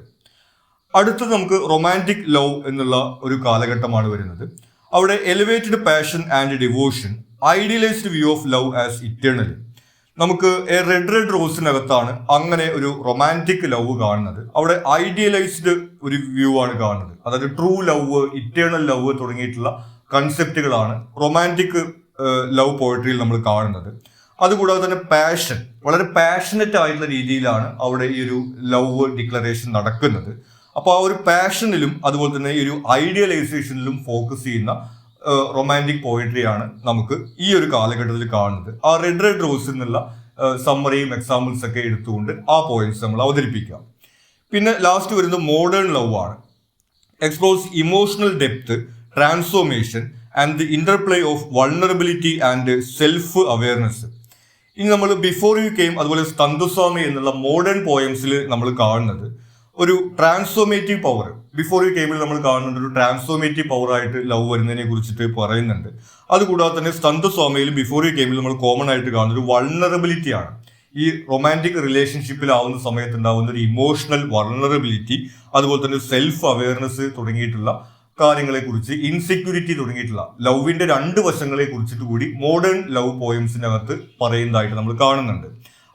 അടുത്തത് നമുക്ക് റൊമാൻറ്റിക് ലവ് എന്നുള്ള ഒരു കാലഘട്ടമാണ് വരുന്നത്. അവിടെ elevated passion and devotion, idealised view of love as eternal. നമുക്ക് റെഡ് റോസിനകത്താണ് അങ്ങനെ ഒരു റൊമാൻറ്റിക് ലവ് കാണുന്നത്. അവിടെ ഐഡിയലൈസ്ഡ് ഒരു വ്യൂ ആണ് കാണുന്നത്. അതായത് ട്രൂ ലവ്, ഇറ്റേണൽ ലവ് തുടങ്ങിയിട്ടുള്ള കൺസെപ്റ്റുകളാണ് റൊമാൻറ്റിക് ലവ് പോയട്രിയിൽ നമ്മൾ കാണുന്നത്. അതുകൂടാതെ തന്നെ പാഷൻ, വളരെ പാഷനറ്റ് ആയിട്ടുള്ള രീതിയിലാണ് അവിടെ ഈ ഒരു ലവ് ഡിക്ലറേഷൻ നടക്കുന്നത്. അപ്പോൾ ആ ഒരു പാഷനിലും അതുപോലെ തന്നെ ഈ ഒരു ഐഡിയലൈസേഷനിലും ഫോക്കസ് ചെയ്യുന്ന റൊമാൻറ്റിക് പോയിട്രിയാണ് നമുക്ക് ഈ ഒരു കാലഘട്ടത്തിൽ കാണുന്നത്. ആ റെഡ് റോസ് എന്നുള്ള സമ്മറിയും എക്സാമ്പിൾസ് ഒക്കെ എടുത്തുകൊണ്ട് ആ പോയിന്റ്സ് നമ്മൾ അവതരിപ്പിക്കാം. പിന്നെ ലാസ്റ്റ് വരുന്നത് മോഡേൺ ലവ് ആണ്. Explores emotional depth, transformation and the interplay of vulnerability and self awareness. ഇനി നമ്മൾ ബിഫോർ യു കെയിം, അതുപോലെ സ്കന്ദസ്വാമി എന്നുള്ള മോഡേൺ പോയംസിൽ നമ്മൾ കാണുന്നത് ഒരു ട്രാൻസ്ഫോർമേറ്റീവ് പവർ. ബിഫോർ യു കെയിമിൽ നമ്മൾ കാണുന്നത് ഒരു ട്രാൻസ്ഫോർമേറ്റീവ് പവർ ആയിട്ട് ലവ് വരുന്നതിനെ കുറിച്ചിട്ട് പറയുന്നുണ്ട്. അതുകൂടാതെ തന്നെ സ്കന്ദസ്വാമിയിൽ ബിഫോർ യു കെയിമിൽ നമ്മൾ കോമൺ ആയിട്ട് കാണുന്ന ഒരു വൾണറബിലിറ്റി ആണ്. ഈ റൊമാൻറ്റിക് റിലേഷൻഷിപ്പിലാവുന്ന സമയത്ത് ഉണ്ടാവുന്ന ഒരു ഇമോഷണൽ വൾണറബിലിറ്റി, അതുപോലെ തന്നെ സെൽഫ് അവയർനെസ് തുടങ്ങിയിട്ടുള്ള കാര്യങ്ങളെ കുറിച്ച്, ഇൻസെക്യൂരിറ്റി തുടങ്ങിയിട്ടുള്ള ലവിന്റെ 2 വശങ്ങളെ കുറിച്ചിട്ട് കൂടി മോഡേൺ ലവ് പോയംസിനകത്ത് പറയുന്നതായിട്ട് നമ്മൾ കാണുന്നുണ്ട്.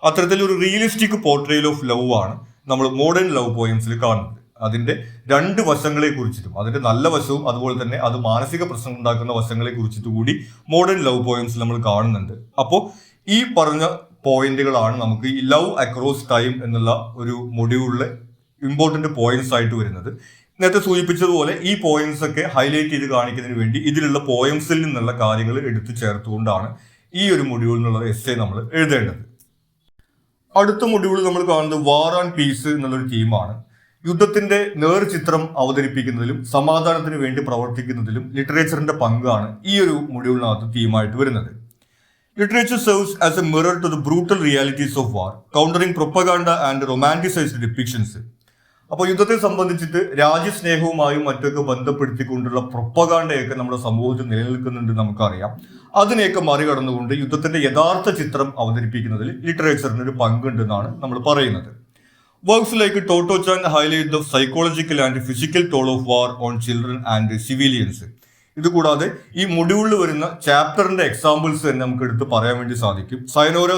അത്തരത്തിലൊരു റിയലിസ്റ്റിക് പോർട്രേൽ ഓഫ് ലവ് ആണ് നമ്മൾ മോഡേൺ ലവ് പോയംസിൽ കാണുന്നത്. അതിന്റെ രണ്ട് വശങ്ങളെ കുറിച്ചിട്ടും, അതിന്റെ നല്ല വശവും അതുപോലെ തന്നെ അത് മാനസിക പ്രശ്നം ഉണ്ടാക്കുന്ന വശങ്ങളെ കുറിച്ചിട്ട് കൂടി മോഡേൺ ലവ് പോയംസിൽ നമ്മൾ കാണുന്നുണ്ട്. അപ്പോൾ ഈ പറഞ്ഞ പോയിന്റുകളാണ് നമുക്ക് ഈ ലവ് അക്രോസ് ടൈം എന്നുള്ള ഒരു മൊഡ്യൂളിലെ ഇമ്പോർട്ടന്റ് പോയിന്റ്സ് ആയിട്ട് വരുന്നത്. നേരത്തെ സൂചിപ്പിച്ചതുപോലെ ഈ പോയിന്റ്സ് ഒക്കെ ഹൈലൈറ്റ് ചെയ്ത് കാണിക്കുന്നതിന് വേണ്ടി ഇതിലുള്ള പോയംസിൽ നിന്നുള്ള കാര്യങ്ങൾ എടുത്തു ചേർത്തുകൊണ്ടാണ് ഈ ഒരു മൊഡ്യൂൾ എന്നുള്ള എസ്സേ നമ്മൾ എഴുതേണ്ടത്. അടുത്ത മൊഡ്യൂൾ നമ്മൾ കാണുന്നത് വാർ ആൻഡ് പീസ് എന്നുള്ളൊരു തീമാണ്. യുദ്ധത്തിന്റെ നേർചിത്രം അവതരിപ്പിക്കുന്നതിലും സമാധാനത്തിന് വേണ്ടി പ്രവർത്തിക്കുന്നതിലും ലിറ്ററേച്ചറിന്റെ പങ്കാണ് ഈ ഒരു മൊഡ്യൂളിനകത്ത് തീമായിട്ട് വരുന്നത്. Literature serves as a mirror to the brutal realities of war, countering propaganda and romanticized depictions. അപ്പോൾ യുദ്ധത്തെ സംബന്ധിച്ചിട്ട് രാജ്യസ്നേഹവുമായും മറ്റൊക്കെ ബന്ധപ്പെടുത്തിക്കൊണ്ടുള്ള പ്രൊപ്പഗാണ്ടയൊക്കെ നമ്മുടെ സമൂഹത്തിൽ നിലനിൽക്കുന്നുണ്ട് നമുക്കറിയാം. അതിനെയൊക്കെ മറികടന്നുകൊണ്ട് യുദ്ധത്തിന്റെ യഥാർത്ഥ ചിത്രം അവതരിപ്പിക്കുന്നതിൽ ലിറ്ററേച്ചറിന് ഒരു പങ്കുണ്ടെന്നാണ് നമ്മൾ പറയുന്നത്. Works like Totto Chan highlight the psychological and physical toll of war on children and civilians. ഇതുകൂടാതെ ഈ മൊഡ്യൂളിൽ വരുന്ന ചാപ്റ്ററിന്റെ എക്സാമ്പിൾസ് തന്നെ നമുക്ക് എടുത്ത് പറയാൻ വേണ്ടി സാധിക്കും. സൈനോര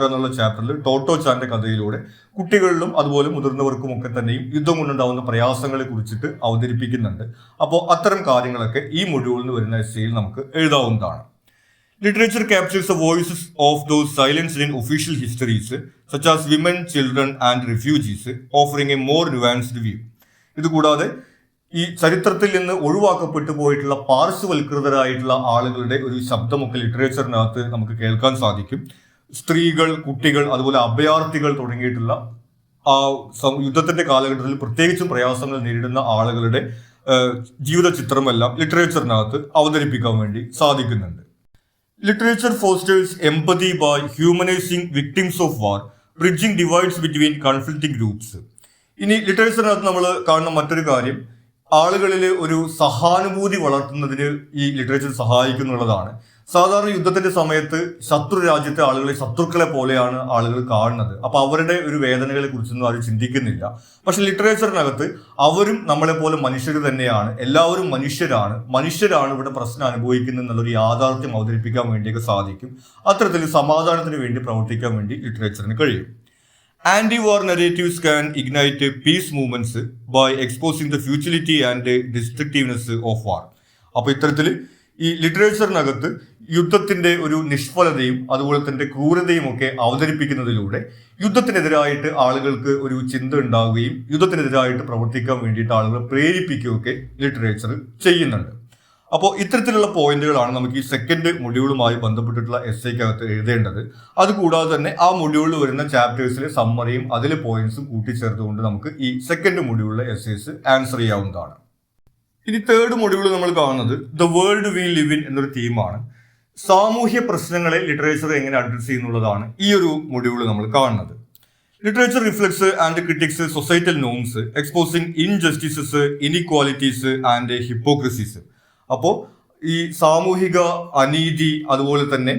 എന്നുള്ള ചാപ്റ്ററിൽ ടോട്ടോ ചാന്റെ കഥയിലൂടെ കുട്ടികളിലും അതുപോലെ മുതിർന്നവർക്കും ഒക്കെ തന്നെയും യുദ്ധം കൊണ്ടുണ്ടാവുന്ന പ്രയാസങ്ങളെ കുറിച്ചിട്ട് അവതരിപ്പിക്കുന്നുണ്ട്. അപ്പോൾ അത്തരം കാര്യങ്ങളൊക്കെ ഈ മൊഡ്യൂളിൽ വരുന്ന എസ്സേയിൽ നമുക്ക് എഴുതാവുന്നതാണ്. Literature captures the voices of those silenced in official histories, such as women, children and refugees, offering a more nuanced view. ഇതുകൂടാതെ ഈ ചരിത്രത്തിൽ നിന്ന് ഒഴിവാക്കപ്പെട്ടു പോയിട്ടുള്ള പാർശ്വവൽകൃതരായിട്ടുള്ള ആളുകളുടെ ഒരു ശബ്ദമൊക്കെ ലിറ്ററേച്ചറിനകത്ത് നമുക്ക് കേൾക്കാൻ സാധിക്കും. സ്ത്രീകൾ, കുട്ടികൾ, അതുപോലെ അഭയാർത്ഥികൾ തുടങ്ങിയിട്ടുള്ള ആ യുദ്ധത്തിന്റെ കാലഘട്ടത്തിൽ പ്രത്യേകിച്ചും പ്രയാസങ്ങൾ നേരിടുന്ന ആളുകളുടെ ജീവിത ചിത്രമെല്ലാം ലിറ്ററേച്ചറിനകത്ത് അവതരിപ്പിക്കാൻ വേണ്ടി സാധിക്കുന്നുണ്ട്. Literature fosters empathy by humanizing victims of war, bridging divides between conflicting groups. ഇനി ലിറ്ററേച്ചറിനകത്ത് നമ്മൾ കാണുന്ന മറ്റൊരു കാര്യം ആളുകളിൽ ഒരു സഹാനുഭൂതി വളർത്തുന്നതിന് ഈ ലിറ്ററേച്ചർ സഹായിക്കുന്നുള്ളതാണ്. സാധാരണ യുദ്ധത്തിന്റെ സമയത്ത് ശത്രു രാജ്യത്തെ ആളുകളെ ശത്രുക്കളെ പോലെയാണ് ആളുകൾ കാണുന്നത്. അപ്പൊ അവരുടെ ഒരു വേദനകളെ കുറിച്ചൊന്നും ആരും ചിന്തിക്കുന്നില്ല. പക്ഷെ ലിറ്ററേച്ചറിനകത്ത് അവരും നമ്മളെ പോലെ മനുഷ്യർ തന്നെയാണ്, എല്ലാവരും മനുഷ്യരാണ് ഇവിടെ പ്രശ്നം അനുഭവിക്കുന്നത് എന്നുള്ളൊരു യാഥാർത്ഥ്യം അവതരിപ്പിക്കാൻ വേണ്ടിയൊക്കെ സാധിക്കും. അത്തരത്തിൽ സമാധാനത്തിന് വേണ്ടി പ്രവർത്തിക്കാൻ വേണ്ടി ലിറ്ററേച്ചറിന് കഴിയും. Anti-war narratives can ignite peace movements by exposing the futility and destructiveness of war. അപ്പോൾ ഇത്തരത്തിൽ ഈ ലിറ്ററേച്ചറിനകത്ത് യുദ്ധത്തിന്റെ ഒരു നിഷ്ഫലതയും അതുപോലെ തന്നെ ക്രൂരതയും ഒക്കെ അവതരിപ്പിക്കുന്നതിലൂടെ യുദ്ധത്തിനെതിരായിട്ട് ആളുകൾക്ക് ഒരു ചിന്ത ഉണ്ടാവുകയും യുദ്ധത്തിനെതിരായിട്ട് പ്രവർത്തിക്കാൻ വേണ്ടിയിട്ട് ആളുകളെ പ്രേരിപ്പിക്കുകയൊക്കെ ലിറ്ററേച്ചർ ചെയ്യുന്നുണ്ട്. അപ്പോൾ ഇത്തരത്തിലുള്ള പോയിന്റുകളാണ് നമുക്ക് ഈ സെക്കൻഡ് മൊഡ്യൂളുമായി ബന്ധപ്പെട്ടിട്ടുള്ള എസ്സേക്കകത്ത് എഴുതേണ്ടത്. അതുകൂടാതെ തന്നെ ആ മൊഡ്യൂളിൽ വരുന്ന ചാപ്റ്റേഴ്സിലെ സമ്മറിയും അതിലെ പോയിന്റ്സും കൂട്ടിച്ചേർത്തുകൊണ്ട് നമുക്ക് ഈ സെക്കൻഡ് മൊഡ്യൂളിലെ എസ്സേസ് ആൻസർ ചെയ്യാവുന്നതാണ്. ഇനി തേർഡ് മൊഡ്യൂൾ നമ്മൾ കാണുന്നത് the world we live in എന്നൊരു തീമാണ്. സാമൂഹ്യ പ്രശ്നങ്ങളെ ലിറ്ററേച്ചർ എങ്ങനെ അഡ്രസ് ചെയ്യുന്നുള്ളതാണ് ഈ ഒരു മൊഡ്യൂൾ നമ്മൾ കാണുന്നത്. Literature reflects and critics societal norms, exposing injustices, inequalities and hypocrisies. അപ്പോൾ ഈ സാമൂഹിക അനീതി അതുപോലെ തന്നെ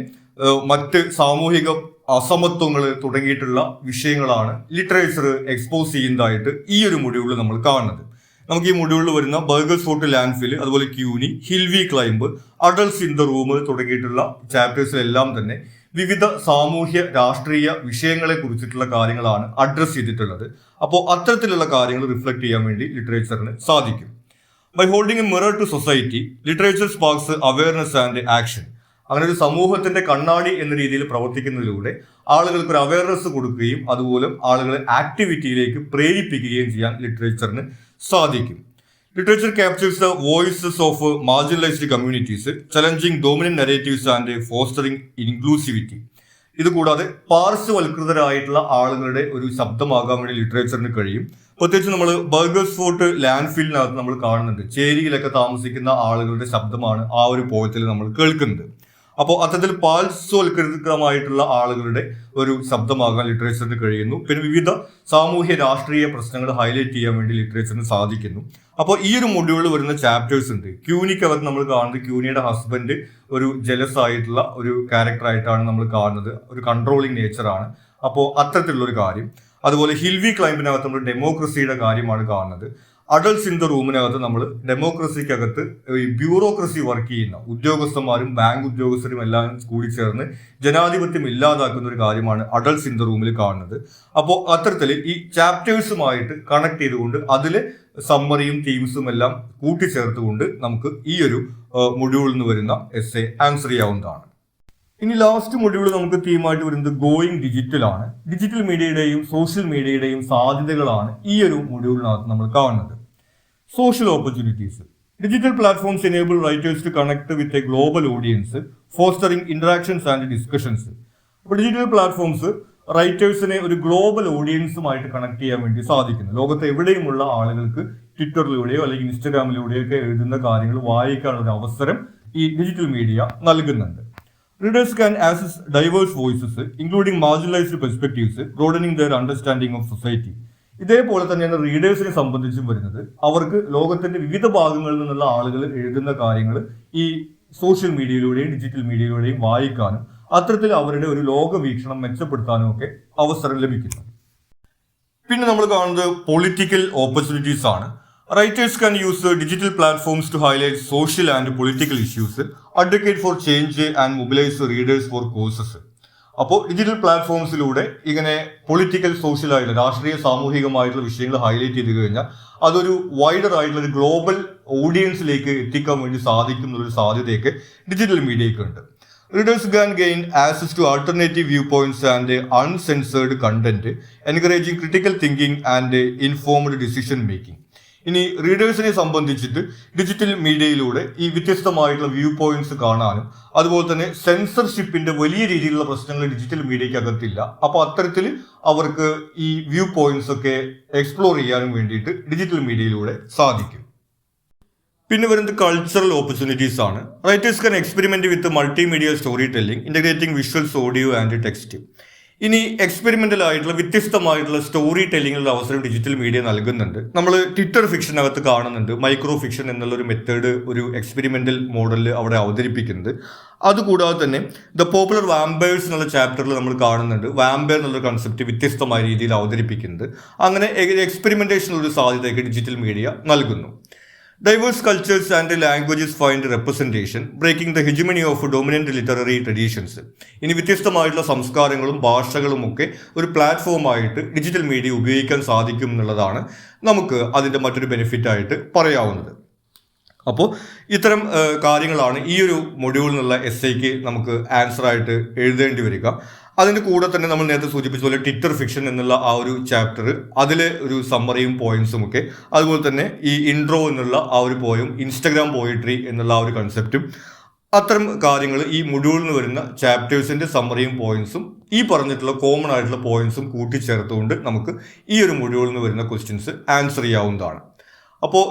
മറ്റ് സാമൂഹിക അസമത്വങ്ങൾ തുടങ്ങിയിട്ടുള്ള വിഷയങ്ങളാണ് ലിറ്ററേച്ചർ എക്സ്പോസ് ചെയ്യുന്നതായിട്ട് ഈ ഒരു മൊഡ്യൂളിൽ നമ്മൾ കാണുന്നത്. നമുക്ക് ഈ മൊഡ്യൂളിൽ വരുന്ന ബർഗേഴ്സ് ഫോർട്ട് ലാൻഡ്ഫിൽ, അതുപോലെ Queenie, hill we climb, adults in the room തുടങ്ങിയിട്ടുള്ള ചാപ്റ്റേഴ്സിലെല്ലാം തന്നെ വിവിധ സാമൂഹ്യ രാഷ്ട്രീയ വിഷയങ്ങളെ കുറിച്ചിട്ടുള്ള കാര്യങ്ങളാണ് അഡ്രസ് ചെയ്തിട്ടുള്ളത്. അപ്പോൾ അത്തരത്തിലുള്ള കാര്യങ്ങൾ റിഫ്ലക്ട് ചെയ്യാൻ വേണ്ടി ലിറ്ററേച്ചറിന് സാധിക്കും. By holding a mirror to society, literature sparks awareness and action. അങ്ങനെ ഒരു സമൂഹത്തിന്റെ കണ്ണാടി എന്ന രീതിയിൽ പ്രവർത്തിക്കുന്നതിലൂടെ ആളുകൾക്ക് ഒരു അവയർനെസ് കൊടുക്കുകയും അതുപോലെ ആളുകളെ ആക്ടിവിറ്റിയിലേക്ക് പ്രേരിപ്പിക്കുകയും ചെയ്യാൻ ലിറ്ററേച്ചറിന് സാധിക്കും. Literature captures the voices of marginalised communities, challenging dominant narratives and fostering inclusivity. ഇതുകൂടാതെ പാർശ്വവൽകൃതരായിട്ടുള്ള ആളുകളുടെ ഒരു ശബ്ദമാകാൻ വേണ്ടി ലിറ്ററേച്ചറിന് കഴിയും. പ്രത്യേകിച്ച് നമ്മൾ ബർഗേഴ്സ് ഫോർട്ട് ലാൻഡ്ഫില്ലിനകത്ത് നമ്മൾ കാണുന്നുണ്ട്, ചേരിയിലൊക്കെ താമസിക്കുന്ന ആളുകളുടെ ശബ്ദമാണ് ആ ഒരു പോയത്തിൽ നമ്മൾ കേൾക്കുന്നത്. അപ്പോൾ അത്തരത്തിൽ പാർശ്വവൽക്കൃതമായിട്ടുള്ള ആളുകളുടെ ഒരു ശബ്ദമാകാൻ ലിറ്ററേച്ചറിന് കഴിയുന്നു. പിന്നെ വിവിധ സാമൂഹ്യ രാഷ്ട്രീയ പ്രശ്നങ്ങൾ ഹൈലൈറ്റ് ചെയ്യാൻ വേണ്ടി ലിറ്ററേച്ചറിന് സാധിക്കുന്നു. അപ്പോൾ ഈ ഒരു മൊഡ്യൂളിൽ വരുന്ന ചാപ്റ്റേഴ്സ് ഉണ്ട്. ക്യൂനിക്കകത്ത് നമ്മൾ കാണുന്നത് ക്യൂനിയുടെ ഹസ്ബൻഡ് ഒരു ജലസ് ആയിട്ടുള്ള ഒരു ക്യാരക്ടറായിട്ടാണ് നമ്മൾ കാണുന്നത്, ഒരു കൺട്രോളിങ് നേച്ചറാണ്. അപ്പോൾ അത്തരത്തിലുള്ള ഒരു കാര്യം. അതുപോലെ ഹിൽവി ക്ലൈംബിനകത്ത് നമ്മൾ ഡെമോക്രസിയുടെ കാര്യമാണ് കാണുന്നത്. അഡൾട്ട്സ് ഇൻ ദ റൂമിനകത്ത് നമ്മൾ ഡെമോക്രസിക്കകത്ത് ഈ ബ്യൂറോക്രസി വർക്ക് ചെയ്യുന്ന ഉദ്യോഗസ്ഥന്മാരും ബാങ്ക് ഉദ്യോഗസ്ഥരും എല്ലാം കൂടി ചേർന്ന് ജനാധിപത്യം ഇല്ലാതാക്കുന്ന ഒരു കാര്യമാണ് അഡൾട്ട്സ് ഇൻ ദ റൂമിൽ കാണുന്നത്. അപ്പോൾ അത്തരത്തിൽ ഈ ചാപ്റ്റേഴ്സുമായിട്ട് കണക്ട് ചെയ്തുകൊണ്ട് അതിൽ സമ്മറിയും തീംസും എല്ലാം കൂട്ടിച്ചേർത്തുകൊണ്ട് നമുക്ക് ഈ ഒരു മൊഡ്യൂളിൽ നിന്ന് വരുന്ന എസ്സേ ആൻസർ ചെയ്യാവുന്നതാണ്. ഇനി ലാസ്റ്റ് മൊഡ്യൂൾ നമുക്ക് തീമായിട്ട് വരുന്നത് ഗോയിങ് ഡിജിറ്റൽ ആണ്. ഡിജിറ്റൽ മീഡിയയുടെയും സോഷ്യൽ മീഡിയയുടെയും സാധ്യതകളാണ് ഈ ഒരു മൊഡ്യൂളിനകത്ത് നമ്മൾ കാണുന്നത്. Social opportunities. Digital platforms enable writers to connect with a global audience, fostering interactions and discussions. അപ്പോൾ ഡിജിറ്റൽ പ്ലാറ്റ്ഫോംസ് റൈറ്റേഴ്സിനെ ഒരു ഗ്ലോബൽ ഓഡിയൻസുമായിട്ട് കണക്ട് ചെയ്യാൻ വേണ്ടി സാധിക്കുന്നു. ലോകത്ത് എവിടെയുമുള്ള ആളുകൾക്ക് ട്വിറ്ററിലൂടെയോ അല്ലെങ്കിൽ ഇൻസ്റ്റഗ്രാമിലൂടെയോ ഒക്കെ എഴുതുന്ന കാര്യങ്ങൾ വായിക്കാനുള്ള ഒരു അവസരം ഈ ഡിജിറ്റൽ മീഡിയ നൽകുന്നുണ്ട്. Readers can access diverse voices, including marginalized perspectives, broadening their understanding of society. ഇതേപോലെ തന്നെയാണ് റീഡേഴ്സിനെ സംബന്ധിച്ചും വരുന്നത്. അവർക്ക് ലോകത്തിന്റെ വിവിധ ഭാഗങ്ങളിൽ നിന്നുള്ള ആളുകൾ എഴുതുന്ന കാര്യങ്ങൾ ഈ സോഷ്യൽ മീഡിയയിലൂടെയും ഡിജിറ്റൽ മീഡിയയിലൂടെയും വായിക്കാനും അത്തരത്തിൽ അവരുടെ ഒരു ലോക വീക്ഷണം മെച്ചപ്പെടുത്താനും ഒക്കെ അവസരം ലഭിക്കുന്നു. പിന്നെ നമ്മൾ കാണുന്നത് പൊളിറ്റിക്കൽ ഓപ്പർച്യൂണിറ്റീസ് ആണ്. Writers can use digital platforms to highlight social and political issues, advocate for change and mobilize readers for causes. അപ്പോൾ ഡിജിറ്റൽ പ്ലാറ്റ്ഫോംസിലൂടെ ഇങ്ങനെ പൊളിറ്റിക്കൽ, സോഷ്യൽ ആയിട്ടുള്ള രാഷ്ട്രീയ സാമൂഹികമായിട്ടുള്ള വിഷയങ്ങൾ ഹൈലൈറ്റ് ചെയ്ത് കഴിഞ്ഞാൽ അതൊരു വൈഡർ ആയിട്ടുള്ള ഒരു ഗ്ലോബൽ ഓഡിയൻസിലേക്ക് എത്തിക്കാൻ വേണ്ടി സാധിക്കുന്ന ഒരു സാധ്യതയൊക്കെ ഡിജിറ്റൽ മീഡിയയ്ക്ക് ഉണ്ട്. Readers can gain access to alternative viewpoints and uncensored content, encouraging critical thinking and informed decision making. ഇനി റീഡേഴ്സിനെ സംബന്ധിച്ചിട്ട് ഡിജിറ്റൽ മീഡിയയിലൂടെ ഈ വ്യത്യസ്തമായിട്ടുള്ള വ്യൂ പോയിന്റ്സ് കാണാനും അതുപോലെ തന്നെ സെൻസർഷിപ്പിന്റെ വലിയ രീതിയിലുള്ള പ്രശ്നങ്ങൾ ഡിജിറ്റൽ മീഡിയക്കകത്തില്ല. അപ്പോൾ അത്തരത്തിൽ അവർക്ക് ഈ വ്യൂ പോയിന്റ്സ് ഒക്കെ എക്സ്പ്ലോർ ചെയ്യാനും വേണ്ടിയിട്ട് ഡിജിറ്റൽ മീഡിയയിലൂടെ സാധിക്കും. പിന്നെ വരുന്നത് കൾച്ചറൽ ഓപ്പർച്യൂണിറ്റീസ് ആണ്. Writers can experiment with multimedia story telling, integrating visuals, audio and text. ഇനി എക്സ്പെരിമെന്റൽ ആയിട്ടുള്ള വ്യത്യസ്തമായിട്ടുള്ള സ്റ്റോറി ടെല്ലിങ്ങിനുള്ള അവസരം ഡിജിറ്റൽ മീഡിയ നൽകുന്നുണ്ട്. നമ്മൾ ട്വിറ്റർ ഫിക്ഷനകത്ത് കാണുന്നുണ്ട് മൈക്രോ ഫിക്ഷൻ എന്നുള്ള ഒരു മെത്തേഡ്, ഒരു എക്സ്പെരിമെന്റൽ മോഡലിൽ അവിടെ അവതരിപ്പിക്കുന്നത്. അതുകൂടാതെ തന്നെ ദ പോപ്പുലർ വാമ്പയേഴ്സ് എന്നുള്ള ചാപ്റ്ററിൽ നമ്മൾ കാണുന്നുണ്ട് വാമ്പയർ എന്നുള്ള കൺസെപ്റ്റ് വ്യത്യസ്തമായ രീതിയിൽ അവതരിപ്പിക്കുന്നത്. അങ്ങനെ എക്സ്പെരിമെന്റേഷനുള്ള ഒരു സാധ്യതയൊക്കെ ഡിജിറ്റൽ മീഡിയ നൽകുന്നു. Diverse cultures and languages find representation, breaking the hegemony of dominant literary traditions. ഇനി വ്യത്യസ്തമായിട്ടുള്ള സംസ്കാരങ്ങളും ഭാഷകളും ഒക്കെ ഒരു പ്ലാറ്റ്ഫോമായിട്ട് ഡിജിറ്റൽ മീഡിയ ഉപയോഗിക്കാൻ സാധിക്കും എന്നുള്ളതാണ് നമുക്ക് അതിൻ്റെ മറ്റൊരു ബെനിഫിറ്റ് ആയിട്ട് പറയാവുന്നത്. അപ്പോൾ ഇത്തരം കാര്യങ്ങളാണ് ഈ ഒരു മൊഡ്യൂളിൽ നിന്നുള്ള എസ്സേക്ക് നമുക്ക് ആൻസർ ആയിട്ട് എഴുതേണ്ടി വരിക. അതിൻ്റെ കൂടെ തന്നെ നമ്മൾ നേരത്തെ സൂചിപ്പിച്ച പോലെ ട്വിറ്റർ ഫിക്ഷൻ എന്നുള്ള ആ ഒരു ചാപ്റ്റർ, അതിലെ ഒരു സമ്മറിയും പോയിന്റ്സും ഒക്കെ, അതുപോലെ തന്നെ ഈ ഇൻട്രോ എന്നുള്ള ആ ഒരു പോയും, ഇൻസ്റ്റഗ്രാം പോയിട്രി എന്നുള്ള ആ ഒരു കൺസെപ്റ്റും, അത്തരം കാര്യങ്ങൾ ഈ മൊഡ്യൂളിൽ നിന്ന് വരുന്ന ചാപ്റ്റേഴ്സിൻ്റെ സമ്മറിയും പോയിന്റ്സും ഈ പറഞ്ഞിട്ടുള്ള കോമൺ ആയിട്ടുള്ള പോയിന്റ്സും കൂട്ടിച്ചേർത്തുകൊണ്ട് നമുക്ക് ഈ ഒരു മൊഡ്യൂളിൽ നിന്ന് വരുന്ന ക്വസ്റ്റ്യൻസ് ആൻസർ ചെയ്യാവുന്നതാണ്. അപ്പോൾ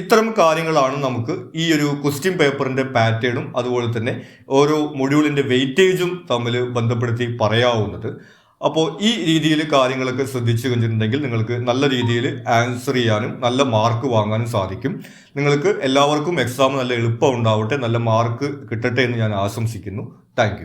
ഇത്തരം കാര്യങ്ങളാണ് നമുക്ക് ഈ ഒരു ക്വസ്റ്റ്യൻ പേപ്പറിൻ്റെ പാറ്റേണും അതുപോലെ തന്നെ ഓരോ മൊഡ്യൂളിൻ്റെ വെയിറ്റേജും തമ്മിൽ ബന്ധപ്പെടുത്തി പറയാവുന്നത്. അപ്പോൾ ഈ രീതിയിൽ കാര്യങ്ങളൊക്കെ ശ്രദ്ധിച്ചു കഴിഞ്ഞിട്ടുണ്ടെങ്കിൽ നിങ്ങൾക്ക് നല്ല രീതിയിൽ ആൻസർ ചെയ്യാനും നല്ല മാർക്ക് വാങ്ങാനും സാധിക്കും. നിങ്ങൾക്ക് എല്ലാവർക്കും എക്സാം നല്ല എളുപ്പം ഉണ്ടാവട്ടെ, നല്ല മാർക്ക് കിട്ടട്ടെ എന്ന് ഞാൻ ആശംസിക്കുന്നു. താങ്ക്